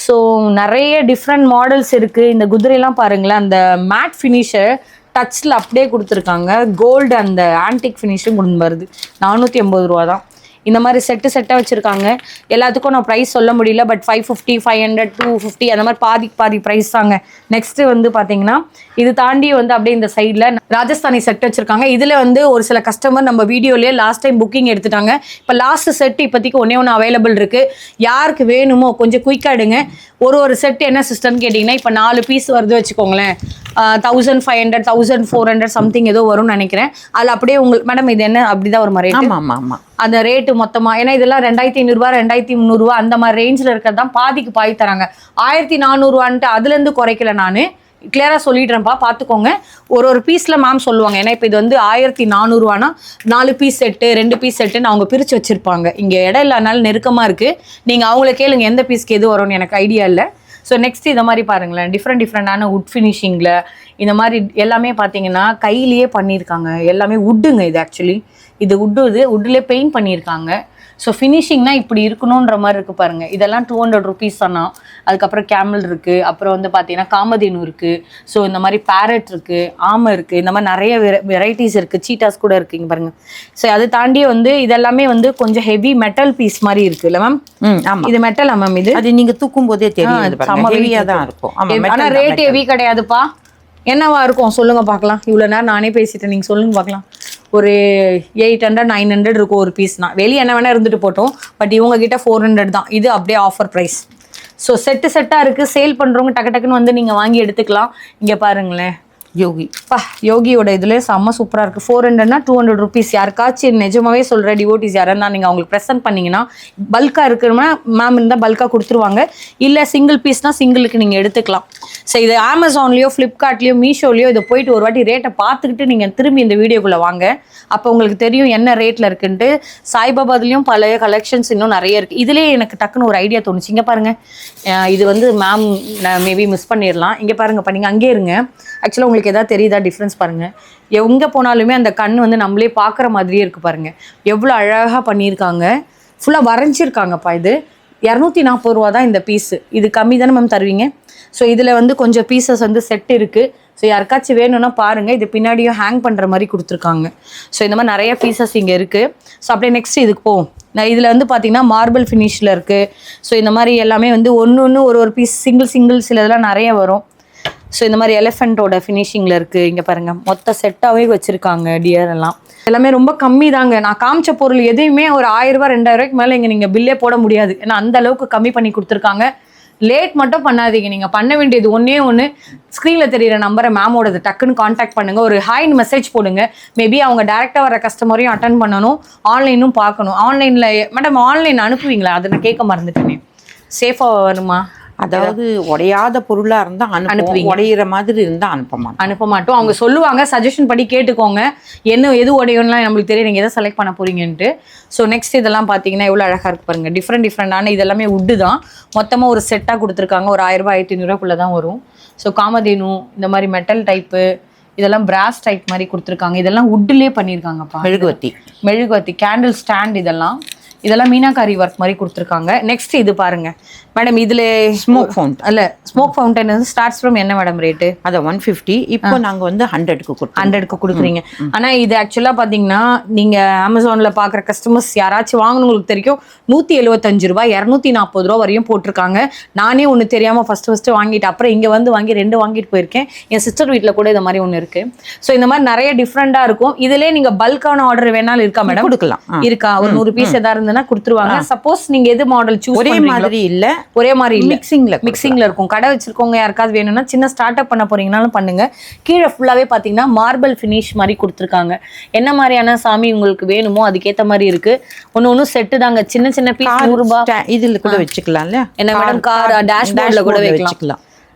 ஸோ நிறைய டிஃப்ரெண்ட் மாடல்ஸ் இருக்கு. இந்த குதிரைலாம் பாருங்களேன், அந்த மேட் ஃபினிஷர் டச்சில் அப்படியே கொடுத்துருக்காங்க. கோல்டு அந்த ஆன்டிக் ஃபினிஷும் கொண்டு வருது. 480 ரூபா தான். இந்த மாதிரி செட்டாக வச்சுருக்காங்க. எல்லாத்துக்கும் நான் ப்ரைஸ் சொல்ல முடியல, பட் 550 500 250 அந்த மாதிரி பாதி ப்ரைஸ் தாங்க. நெக்ஸ்ட்டு வந்து பார்த்தீங்கன்னா இது தாண்டி வந்து அப்படியே இந்த சைடில் ராஜஸ்தானி செட் வச்சுருக்காங்க. இதில் வந்து ஒரு சில கஸ்டமர் நம்ம வீடியோலேயே லாஸ்ட் டைம் புக்கிங் எடுத்துட்டாங்க. இப்போ லாஸ்ட் செட் இப்போதைக்கு ஒன்று அவைலபிள் இருக்குது. யாருக்கு வேணுமோ கொஞ்சம் குயிக்காக எடுங்க. ஒரு செட் என்ன சிஸ்டம்னு கேட்டிங்கன்னா, இப்போ 4 பீஸ் வருது வச்சுக்கோங்களேன். 1500 1400 சம்திங் ஏதோ வரும்னு நினைக்கிறேன். அதில் அப்படியே உங்களுக்கு மேடம் இது என்ன அப்படிதான் ஒரு மாதிரி அந்த ரேட்டு மொத்தமாக, ஏன்னா இதெல்லாம் 2500 2300 அந்த மாதிரி ரேஞ்சில் இருக்கிறது தான் பாதிக்கு பாதி தராங்க. 1400 அதுலேருந்து குறைக்கல, நான் கிளியராக சொல்லிடுறேன்ப்பா, பார்த்துக்கோங்க. ஒரு பீஸில் மேம் சொல்லுவாங்க. ஏன்னா இப்போ இது வந்து 1400 4 பீஸ் செட்டு 2 பீஸ் செட்டுன்னு அவங்க பிரித்து வச்சுருப்பாங்க. இங்கே இடம் இல்லாதனால நெருக்கமாக இருக்குது. நீங்கள் அவங்கள கேளுங்க எந்த பீஸ்க்கு எது வரும்னு, எனக்கு ஐடியா இல்லை. ஸோ நெக்ஸ்ட் இதை மாதிரி பாருங்களேன், டிஃப்ரெண்டான உட் ஃபினிஷிங்கில் இந்த மாதிரி எல்லாமே பார்த்தீங்கன்னா கையிலேயே பண்ணியிருக்காங்க. எல்லாமே உட்டுங்க. இது ஆக்சுவலி இது உட்டுலேயே பெயிண்ட் பண்ணியிருக்காங்க. ஸோ ஃபினிஷிங்னா இப்படி இருக்கணுன்ற மாதிரி இருக்குது பாருங்கள். இதெல்லாம் 200 rupees தானா. அதுக்கப்புறம் கேமல் இருக்குது, அப்புறம் வந்து பார்த்தீங்கன்னா காமதேனு இருக்குது, ஸோ இந்த மாதிரி பேரட் இருக்குது, ஆமை இருக்குது, இந்த மாதிரி நிறைய வெரைட்டிஸ் இருக்குது, சீட்டாஸ் கூட இருக்குது இங்கே பாருங்கள். ஸோ அதை தாண்டியே வந்து இதெல்லாமே வந்து கொஞ்சம் ஹெவி மெட்டல் பீஸ் மாதிரி இருக்குது இல்லை மேம்? இது மெட்டலா மேம்? இது அது நீங்கள் தூக்கும் போதே தெரியும், ஹெவியாக தான் இருக்கும். ஆனால் ரேட் ஹெவி கிடையாதுப்பா. என்னவா இருக்கும் சொல்லுங்கள் பார்க்கலாம். இவ்வளோ நேரம் நானே பேசிட்டேன், நீங்கள் சொல்லுங்கள் பார்க்கலாம். ஒரு 800 900 இருக்கும் ஒரு பீஸ்னா. வெளியே என்ன வேணால் இருந்துட்டு போட்டோம், பட் இவங்க கிட்ட 400 தான். இது அப்படியே ஆஃபர் ப்ரைஸ். ஸோ செட்டாக இருக்குது. சேல் பண்ணுறவங்க டக்கு டக்குன்னு வந்து நீங்கள் வாங்கி எடுத்துக்கலாம். இங்கே பாருங்களேன், யோகியோட இதுல செம்ம சூப்பராக இருக்குது. 400னா 200 rupees. யாருக்காச்சும் நிஜமாவே சொல்கிற டிவோட்டிஸ் யாராக இருந்தால் நீங்கள் அவங்களுக்கு ப்ரெசென்ட் பண்ணிங்கன்னா, பல்காக இருக்குன்னா மேம் இருந்தால் பல்காக கொடுத்துருவாங்க. இல்லை சிங்கிள் பீஸ்னால் சிங்கிளுக்கு நீங்கள் எடுத்துக்கலாம். ஸோ இது அமேசான்லேயோ ஃப்ளிப்கார்ட்லேயோ மீஷோலையோ இதை போயிட்டு ஒரு வாட்டி ரேட்டை பார்த்துக்கிட்டு நீங்கள் திரும்பி இந்த வீடியோக்குள்ளே வாங்க. அப்போ உங்களுக்கு தெரியும் என்ன ரேட்டில் இருக்குன்ட்டு. சாய்பாபாதுலேயும் பழைய கலெக்ஷன்ஸ் இன்னும் நிறைய இருக்குது. இதுலேயே எனக்கு டக்குன்னு ஒரு ஐடியா தோணுச்சு. இங்கே பாருங்கள், இது வந்து மேம் மேபி மிஸ் பண்ணிடலாம். இங்கே பாருங்கப்பா, நீங்கள் அங்கேயே இருங்க. ஆக்சுவலாக உங்களுக்கு எதாவது தெரியுதா டிஃப்ரென்ஸ் பாருங்கள். எங்கே போனாலுமே அந்த கண் வந்து நம்மளே பார்க்குற மாதிரியே இருக்குது பாருங்கள். எவ்வளோ அழகாக பண்ணியிருக்காங்க. ஃபுல்லாக வரைஞ்சிருக்காங்கப்பா. இது 240 ரூபா தான் இந்த பீஸு. இது கம்மி தானே மேம் தருவீங்க? ஸோ இதில் வந்து கொஞ்சம் பீசஸ் வந்து செட் இருக்குது. ஸோ யாருக்காச்சும் வேணும்னா பாருங்கள். இது பின்னாடியும் ஹேங் பண்ணுற மாதிரி கொடுத்துருக்காங்க. ஸோ இந்த மாதிரி நிறைய பீசஸ் இங்கே இருக்குது. ஸோ அப்படியே நெக்ஸ்ட் இதுக்கு போவோம். இதில் வந்து பார்த்திங்கன்னா மார்பிள் ஃபினிஷில் இருக்குது. ஸோ இந்த மாதிரி எல்லாமே வந்து ஒன்று ஒரு பீஸ் சிங்கிள் சில இதெல்லாம் நிறைய வரும். ஸோ இந்த மாதிரி எலிஃபெண்ட்டோட ஃபினிஷிங்கில் இருக்குது. இங்கே பாருங்கள், மொத்த செட்டாகவே வச்சுருக்காங்க டியர் எல்லாம். எல்லாமே ரொம்ப கம்மி தாங்க. நான் காமிச்ச பொருள் எதையுமே ஒரு 1000 ரூபா 2000 ரூபாய்க்கு மேலே இங்கே நீங்கள் பில்லே போட முடியாது. ஏன்னா அந்த அளவுக்கு கம்மி பண்ணி கொடுத்துருக்காங்க. லேட் மட்டும் பண்ணாதீங்க. நீங்கள் பண்ண வேண்டியது ஒன்று ஸ்க்ரீனில் தெரியிற நம்பரை மேமோடது டக்குன்னு காண்டாக்ட் பண்ணுங்கள். ஒரு ஹாய்னு மெசேஜ் போடுங்க. மேபி அவங்க டேரெக்டாக வர கஸ்டமரையும் அட்டன் பண்ணணும், ஆன்லைனும் பார்க்கணும். ஆன்லைனில் மேடம் ஆன்லைன் அனுப்புவீங்களா? அதை நான் கேட்க மறந்துட்டேனே. சேஃபாக வருமா? அதாவது உடையாத பொருளா இருந்தா அனுப்புவீங்க, உடையிற மாதிரி இருந்தா அனுப்ப மாட்டோம். அவங்க சொல்லுவாங்க, சஜஷன் படி கேட்டுக்கோங்க. எது உடையும்லாம் நம்மளுக்கு தெரியும், நீங்க எதை செலக்ட் பண்ண போறீங்கன்ட்டு. ஸோ நெக்ஸ்ட் இதெல்லாம் பார்த்தீங்கன்னா எவ்வளோ அழகா இருக்கு பாருங்க. டிஃப்ரெண்டான இதெல்லாமே உட்டு தான். மொத்தமா ஒரு செட்டாக கொடுத்துருக்காங்க. ஒரு 1000 ரூபாய் 1500 ரூபாய்க்குள்ள தான் வரும். ஸோ காமதேனு இந்த மாதிரி மெட்டல் டைப்பு, இதெல்லாம் பிராஸ் டைப் மாதிரி கொடுத்துருக்காங்க. இதெல்லாம் உட்டுலேயே பண்ணியிருக்காங்கப்பா. மெழுகுவத்தி கேண்டில் ஸ்டாண்ட், இதெல்லாம் மீனாகாரி ஒர்க் மாதிரி கொடுத்துருக்காங்க. நெக்ஸ்ட் இது பாருங்க மேடம், இதுல ஸ்மோக் ஃபவுண்டன் ஸ்டார்ட்ஸ் ஃப்ரம் என்ன மேடம் ரேட்டு? அதை 150. இப்போ நாங்கள் வந்து 100க்கு கொடுக்குறீங்க. ஆனால் இது ஆக்சுவலாக பார்த்தீங்கன்னா நீங்கள் அமேசானில் பார்க்குற கஸ்டமர்ஸ் யாராச்சும் வாங்கணுங்களுக்கு தெரியும் 175 ரூபாய் 240 ரூபா வரையும் போட்டிருக்காங்க. நானே ஒன்று தெரியாமல் ஃபஸ்ட்டு வாங்கிட்டு அப்புறம் இங்கே வந்து வாங்கி 2 வாங்கிட்டு போயிருக்கேன். என் சிஸ்டர் வீட்டில் கூட இந்த மாதிரி ஒன்று இருக்குது. ஸோ இந்த மாதிரி நிறைய டிஃப்ரெண்ட்டாக இருக்கும். இதிலே நீங்கள் பல்கான ஆர்டர் வேணாலும் இருக்கா மேடம்? கொடுக்கலாம். இருக்கா? ஒரு 100 பீஸ் எதாவது இருந்ததுன்னா கொடுத்துருவாங்க. சப்போஸ் நீங்கள் எது மாடல் சூஸ் ஒரே மாதிரி இல்லை மிக்சிங்ல இருக்கும். கடை வச்சிருக்கவங்க யாருக்காவது வேணும்னா சின்ன ஸ்டார்ட் அப் பண்ண போறீங்கனாலும் பண்ணுங்க. கீழே ஃபுல்லாவே பாத்தீங்கன்னா மார்பிள் ஃபினிஷ் மாதிரி கொடுத்துருக்காங்க. என்ன மாதிரியான சாமி உங்களுக்கு வேணுமோ அதுக்கேற்ற மாதிரி இருக்கு. ஒன்று செட்டு தாங்க. சின்ன பீஸ் 100 ரூபாய். இதுல கூட வச்சுக்கலாம்ல. என்ன மேடம், கார் டேஷ்போர்ட்ல கூட வச்சுக்கலாம்.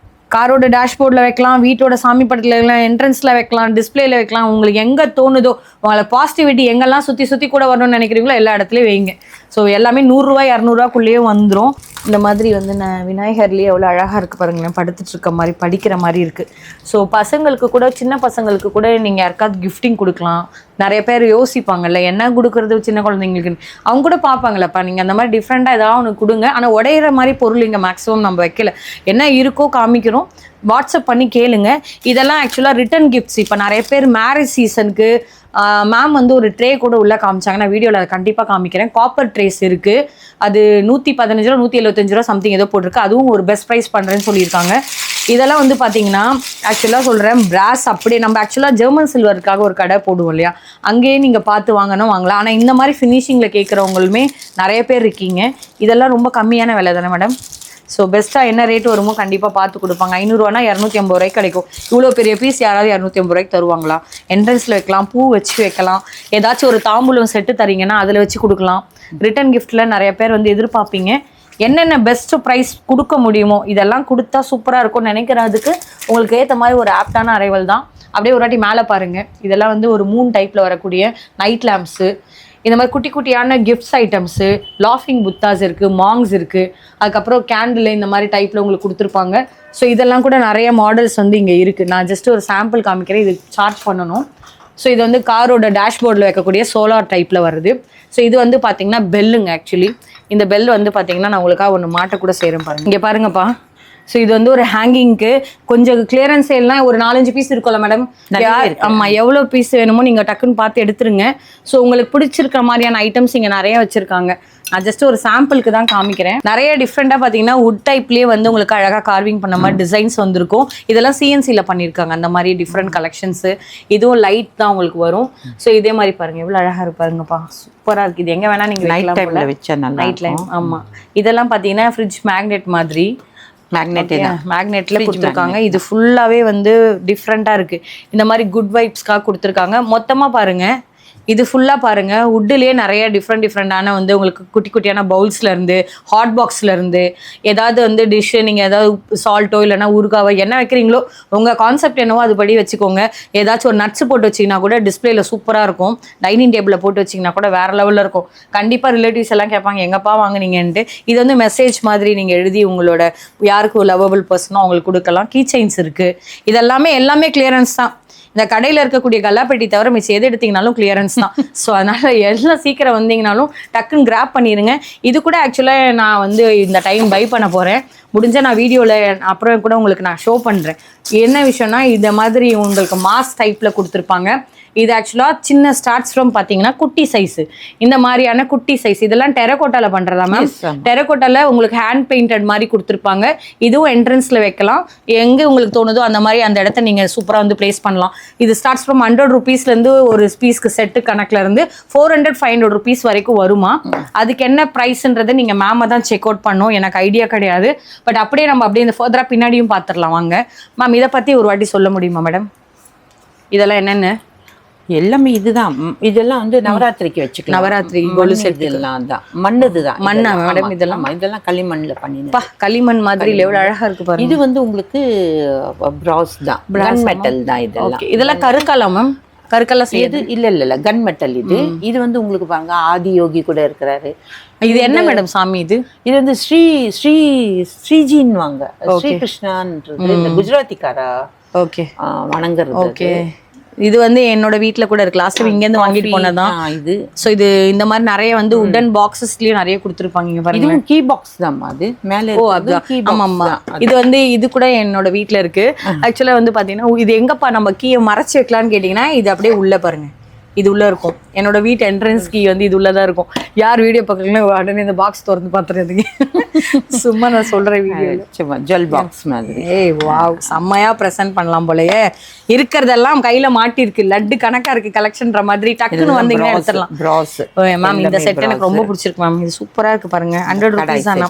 காரோட டேஷ்போர்டில் வைக்கலாம், வீட்டோட சாமி படத்தில் வைக்கலாம், என்ட்ரன்ஸில் வைக்கலாம், டிஸ்பிளேல வைக்கலாம். உங்களுக்கு எங்கே தோணுதோ, உங்களுக்கு பாசிட்டிவிட்டி எங்கெல்லாம் சுற்றி கூட வரணும்னு நினைக்கிறீங்களோ எல்லா இடத்துலையும் வைங்க. ஸோ எல்லாமே 100 ரூபாய் 200 ரூபாய்க்குள்ளேயே வந்துடும். இந்த மாதிரி வந்து நான் விநாயகர்லேயே எவ்வளோ அழகாக இருக்குது பாருங்களேன். படுத்துட்டு இருக்க மாதிரி, படிக்கிற மாதிரி இருக்குது. ஸோ பசங்களுக்கு கூட, சின்ன பசங்களுக்கு கூட நீங்கள் யாருக்காவது கிஃப்டிங் கொடுக்கலாம். நிறைய பேர் யோசிப்பாங்கல்ல என்ன கொடுக்குறது சின்ன குழந்தைங்களுக்கு, அவங்க கூட பார்ப்பாங்களப்பா. நீங்கள் அந்த மாதிரி டிஃப்ரெண்ட்டாக ஏதாவது ஒன்று கொடுங்க. ஆனால் உடையிற மாதிரி பொருள் இங்கே மேக்ஸிமம் நம்ம வைக்கல. என்ன இருக்கோ காமிக்கிறோம், வாட்ஸ்அப் பண்ணி கேளுங்க. இதெல்லாம் ஆக்சுவலாக ரிட்டன் கிஃப்ட்ஸ். இப்போ நிறைய பேர் மேரேஜ் சீசனுக்கு மேம் வந்து ஒரு ட்ரே கூட உள்ளே காமிச்சாங்க. நான் வீடியோவில் அதை கண்டிப்பாக காமிக்கிறேன். காப்பர் ட்ரேஸ் இருக்குது. அது 115 ரூபா 175 ரூபா சம்திங் ஏதோ போட்டிருக்கு. அதுவும் ஒரு பெஸ்ட் ப்ரைஸ் பண்ணுறேன்னு சொல்லியிருக்காங்க. இதெல்லாம் வந்து பார்த்தீங்கன்னா ஆக்சுவலாக சொல்கிறேன், பிராஸ் அப்படியே நம்ம ஆக்சுவலாக ஜெர்மன் சில்வருக்காக ஒரு கடை போடுவோம் இல்லையா, அங்கேயே நீங்கள் பார்த்து வாங்கலாம். ஆனால் இந்த மாதிரி ஃபினிஷிங்கில் கேட்குறவங்களுமே நிறைய பேர் இருக்கீங்க. இதெல்லாம் ரொம்ப கம்மியான விலை தானே மேடம்? ஸோ பெஸ்ட்டாக என்ன ரேட் வருமோ கண்டிப்பாக பார்த்து கொடுப்பாங்க. 500ரூவானா 250 ரூபாய்க்கு கிடைக்கும். இவ்வளோ பெரிய பீஸ் யாராவது 250 ரூபாய்க்கு தருவாங்களா? என்ட்ரன்ஸில் வைக்கலாம், பூ வச்சு வைக்கலாம், ஏதாச்சும் ஒரு தாம்பூலம் செட்டு தரீங்கன்னா அதில் வச்சு கொடுக்கலாம். ரிட்டன் கிஃப்ட்டில் நிறைய பேர் வந்து எதிர்பார்ப்பீங்க. என்னென்ன பெஸ்ட் ப்ரைஸ் கொடுக்க முடியுமோ இதெல்லாம் கொடுத்தா சூப்பராக இருக்கும்னு நினைக்கிறதுக்கு உங்களுக்கு ஏற்ற மாதிரி ஒரு ஆப்டான அரைவல் தான். அப்படியே ஒரு வாட்டி மேலே பாருங்கள். இதெல்லாம் வந்து ஒரு மூன் டைப்பில் வரக்கூடிய நைட் லேம்ப்ஸு, இந்த மாதிரி குட்டி குட்டியான கிஃப்ட்ஸ் ஐட்டம்ஸு, லாஃபிங் புத்தாஸ் இருக்குது, மாங்ஸ் இருக்குது, அதுக்கப்புறம் கேண்டில் இந்த மாதிரி டைப்பில் உங்களுக்கு கொடுத்துருப்பாங்க. ஸோ இதெல்லாம் கூட நிறைய மாடல்ஸ் வந்து இங்கே இருக்குது. நான் ஜஸ்ட் ஒரு சாம்பிள் காமிக்கிறேன். இது சார்ஜ் பண்ணணும். ஸோ இது வந்து காரோட டேஷ்போர்டில் வைக்கக்கூடிய சோலார் டைப்பில் வருது. ஸோ இது வந்து பார்த்தீங்கன்னா பெல்லுங்க. ஆக்சுவலி இந்த பெல் வந்து பார்த்தீங்கன்னா நான் உங்களுக்காக ஒன்று மாட்ட கூட செய்கிறேன் பாருங்கள். இங்கே பாருங்கப்பா. ஸோ இது வந்து ஒரு ஹேங்கிங்க்கு கொஞ்சம் கிளியரன்ஸ் சேல்னால் ஒரு 4-5 பீஸ் இருக்கும்ல மேடம்? ஆமாம், எவ்வளோ பீஸ் வேணுமோ நீங்கள் டக்குன்னு பார்த்து எடுத்துருங்க. ஸோ உங்களுக்கு பிடிச்சிருக்கிற மாதிரியான ஐட்டம்ஸ் இங்கே நிறைய வச்சுருக்காங்க. நான் ஜஸ்ட் ஒரு சாம்பிளுக்கு தான் காமிக்கிறேன். நிறைய டிஃப்ரெண்ட்டாக பார்த்தீங்கன்னா வுட் டைப்லேயே வந்து உங்களுக்கு அழகாக கார்விங் பண்ண மாதிரி டிசைன்ஸ் வந்திருக்கும். இதெல்லாம் சிஎன்சியில் பண்ணியிருக்காங்க அந்த மாதிரி டிஃப்ரெண்ட் கலெக்ஷன்ஸு. இதுவும் லைட் தான் உங்களுக்கு வரும். ஸோ இதே மாதிரி பாருங்கள், எவ்வளோ அழகாக இருப்பாருங்கப்பா, சூப்பராக இருக்குது. இது எங்கே வேணால் நீங்கள் நைட் டைமில் வச்சா நல்லா நைட் லைம். ஆமாம், இதெல்லாம் பார்த்தீங்கன்னா ஃப்ரிட்ஜ் மேக்னெட் மாதிரி மேக்னெட்ல கொடுத்துருக்காங்க. இது ஃபுல்லாவே வந்து டிஃப்ரெண்டா இருக்கு. இந்த மாதிரி குட் வைப்ஸ்க்காக கொடுத்துருக்காங்க. மொத்தமா பாருங்க, இது ஃபுல்லாக பாருங்கள் வுட்லேயே நிறைய டிஃப்ரெண்டான வந்து உங்களுக்கு குட்டி குட்டியான பவுல்ஸ்லேருந்து, ஹாட் பாக்ஸ்லேருந்து, ஏதாவது வந்து டிஷ்ஷு நீங்கள் ஏதாவது சால்ட்டோ இல்லைனா ஊறுகாவோ என்ன வைக்கிறீங்களோ உங்கள் கான்செப்ட் என்னவோ அதுபடி வச்சுக்கோங்க. ஏதாச்சும் ஒரு நட்ஸ் போட்டு வச்சிங்கன்னா கூட டிஸ்பிளேல சூப்பராக இருக்கும். டைனிங் டேபிளில் போட்டு வச்சிங்கன்னா கூட வேறு லெவலில் இருக்கும். கண்டிப்பாக ரிலேட்டிவ்ஸ் எல்லாம் கேட்பாங்க எங்கப்பா வாங்குனீங்கன்ட்டு. இது வந்து மெசேஜ் மாதிரி நீங்கள் எழுதி உங்களோட யாருக்கு லவபிள் பர்சனோ அவங்களுக்கு கொடுக்கலாம். கீ செயின்ஸ் இருக்குது. இதெல்லாமே எல்லாமே கிளியரன்ஸ் தான். இந்த கடையில் இருக்கக்கூடிய கல்லாப்பெட்டி தவிர மிச்சம் எது எடுத்தீங்கனாலும் கிளியரன்ஸ் தான். ஸோ அதனால் எல்லாம் சீக்கிரம் வந்தீங்கனாலும் டக்குன்னு கிராப் பண்ணிடுங்க. இது கூட ஆக்சுவலாக நான் வந்து இந்த டைம் பை பண்ண போகிறேன். முடிஞ்சால் நான் வீடியோவில் அப்புறம் கூட உங்களுக்கு நான் ஷோ பண்ணுறேன். என்ன விஷயம்னா இந்த மாதிரி உங்களுக்கு மாஸ் டைப்பில் கொடுத்துருப்பாங்க. இது ஆக்சுவலாக சின்ன ஸ்டார்ட்ஸ் ஃப்ரம் பார்த்தீங்கன்னா குட்டி சைஸு, இந்த மாதிரியான குட்டி சைஸ். இதெல்லாம் டெரகோட்டாவில் பண்ணுறதா மேம்? டெரகோட்டாவில் உங்களுக்கு ஹேண்ட் பெயிண்டட் மாதிரி கொடுத்துருப்பாங்க. இதுவும் என்ட்ரன்ஸில் வைக்கலாம். எங்கே உங்களுக்கு தோணுதோ அந்த மாதிரி அந்த இடத்த நீங்கள் சூப்பராக வந்து ப்ளேஸ் பண்ணலாம். இது ஸ்டார்ட்ஸ் ஃப்ரம் 100 rupeesலேருந்து ஒரு பீஸ்க்கு செட்டு கணக்கில் இருந்து 400-500 rupees வரைக்கும் வருமா. அதுக்கு என்ன ப்ரைஸ்ன்றதை நீங்கள் மேமை தான் செக் அவுட் பண்ணோம். எனக்கு ஐடியா கிடையாது. பட் அப்படியே நம்ம அப்படியே இந்த ஃபர்தராக பின்னாடியும் பார்த்துடலாம் வாங்க. மேம் இதை பற்றி ஒரு வாட்டி சொல்ல முடியுமா மேடம்? இதெல்லாம் என்னென்ன? எல்லாமே இதுதான். இதெல்லாம் வந்து நவராத்திரிக்கு வச்சுக்கலாம். நவராத்திரி கொலு செட் எல்லாம் தான் மண்ணுது தான். மண்ணா மேடம்? இதெல்லாம் களிமண்ணில் பண்ணிப்பா. களிமண் மாதிரி எவ்வளோ அழகா இருக்கு பாருங்க. இது வந்து உங்களுக்கு பிராஸ் தான், கன் மெட்டல் தான். இதெல்லாம் கருக்காலம் மேம்? கருக்கெல்லாம் செய்யுது? இல்ல கன் மெட்டல். இது வந்து உங்களுக்கு பாருங்க ஆதியோகி கூட இருக்கிறாரு. இது என்ன மேடம் சாமி? இது வந்து ஸ்ரீஜின்னு வாங்க, ஸ்ரீகிருஷ்ணான்றது இந்த குஜராத்திக்காரா வணங்குறது. ஓகே, இது வந்து என்னோட வீட்ல கூட இருக்கு. லாஸ்ட் டைம் இங்க இருந்து வாங்கிட்டு போனதான் இது. சோ இது இந்த மாதிரி நிறைய வந்து உடன் பாக்ஸஸ்லயும் நிறைய கொடுத்துருப்பாங்க. இங்க பாருங்க, இது கீ பாக்ஸ் தான். அது மேல ஆமா, இது வந்து இது கூட என்னோட வீட்ல இருக்கு. ஆக்சுவலா வந்து பாத்தீங்கன்னா இது எங்கப்பா நம்ம கீயை மறைச்சு வைக்கலாம்னு கேட்டீங்கன்னா இது அப்படியே உள்ள பாருங்க, இது உள்ள இருக்கும். என்னோட வீட்டு என்ட்ரன்ஸ் கீ வந்து இது உள்ளதான் இருக்கும். யார் வீடியோ பார்க்கறீங்களோ உடனே இந்த பாக்ஸ் திறந்து பாத்துறதுக்கு சும்மா நான் சொல்றேன் வீடியோ. சும்மா ஜெல் பாக்ஸ் மாதிரி. ஏய் வாவ், செம்மையா பிரசன்ட் பண்ணலாம் போலயே. இருக்கிறதெல்லாம் கையில மாட்டி இருக்கு, லட்டு கணக்கா இருக்கு கலெக்ஷன்ற மாதிரி. டக்குன்னு வந்தீங்கன்னா எடுத்துடலாம். மேம் இந்த செட் எனக்கு ரொம்ப பிடிச்சிருக்கு மேம். இது சூப்பரா இருக்கு பாருங்க. 100 rupees ஆனா.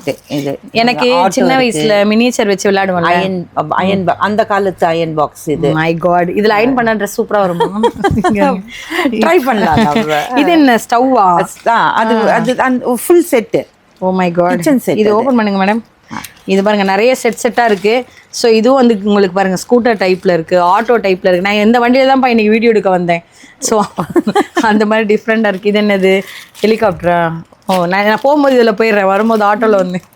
எனக்கு சின்ன வயசுல மினியேச்சர் வச்சு விளையாடுவாங்க. அயன் அந்த காலத்து அயன் பாக்ஸ் இது. மை காட், இதுல அயன் பண்ண ட்ரெஸ் சூப்பரா வரும். ட்ரை பண்ணலாம். இது என்ன ஸ்டவ்வா? அது full set. Oh my god, இது ஓபன் பண்ணுங்க மேடம். இது பாருங்க நிறைய செட்டா இருக்கு. ஸோ இதுவும் வந்து உங்களுக்கு பாருங்க ஸ்கூட்டர் டைப்ல இருக்கு, ஆட்டோ டைப்ல இருக்கு. நான் எந்த வண்டியில தான் இன்னைக்கு வீடியோ எடுக்க வந்தேன். ஸோ அந்த மாதிரி டிஃப்ரெண்டா இருக்கு. இது என்னது, ஹெலிகாப்டரா? ஓ, நான் போகும்போது இதில் போயிடுறேன், வரும்போது ஆட்டோவில் வந்தேன்.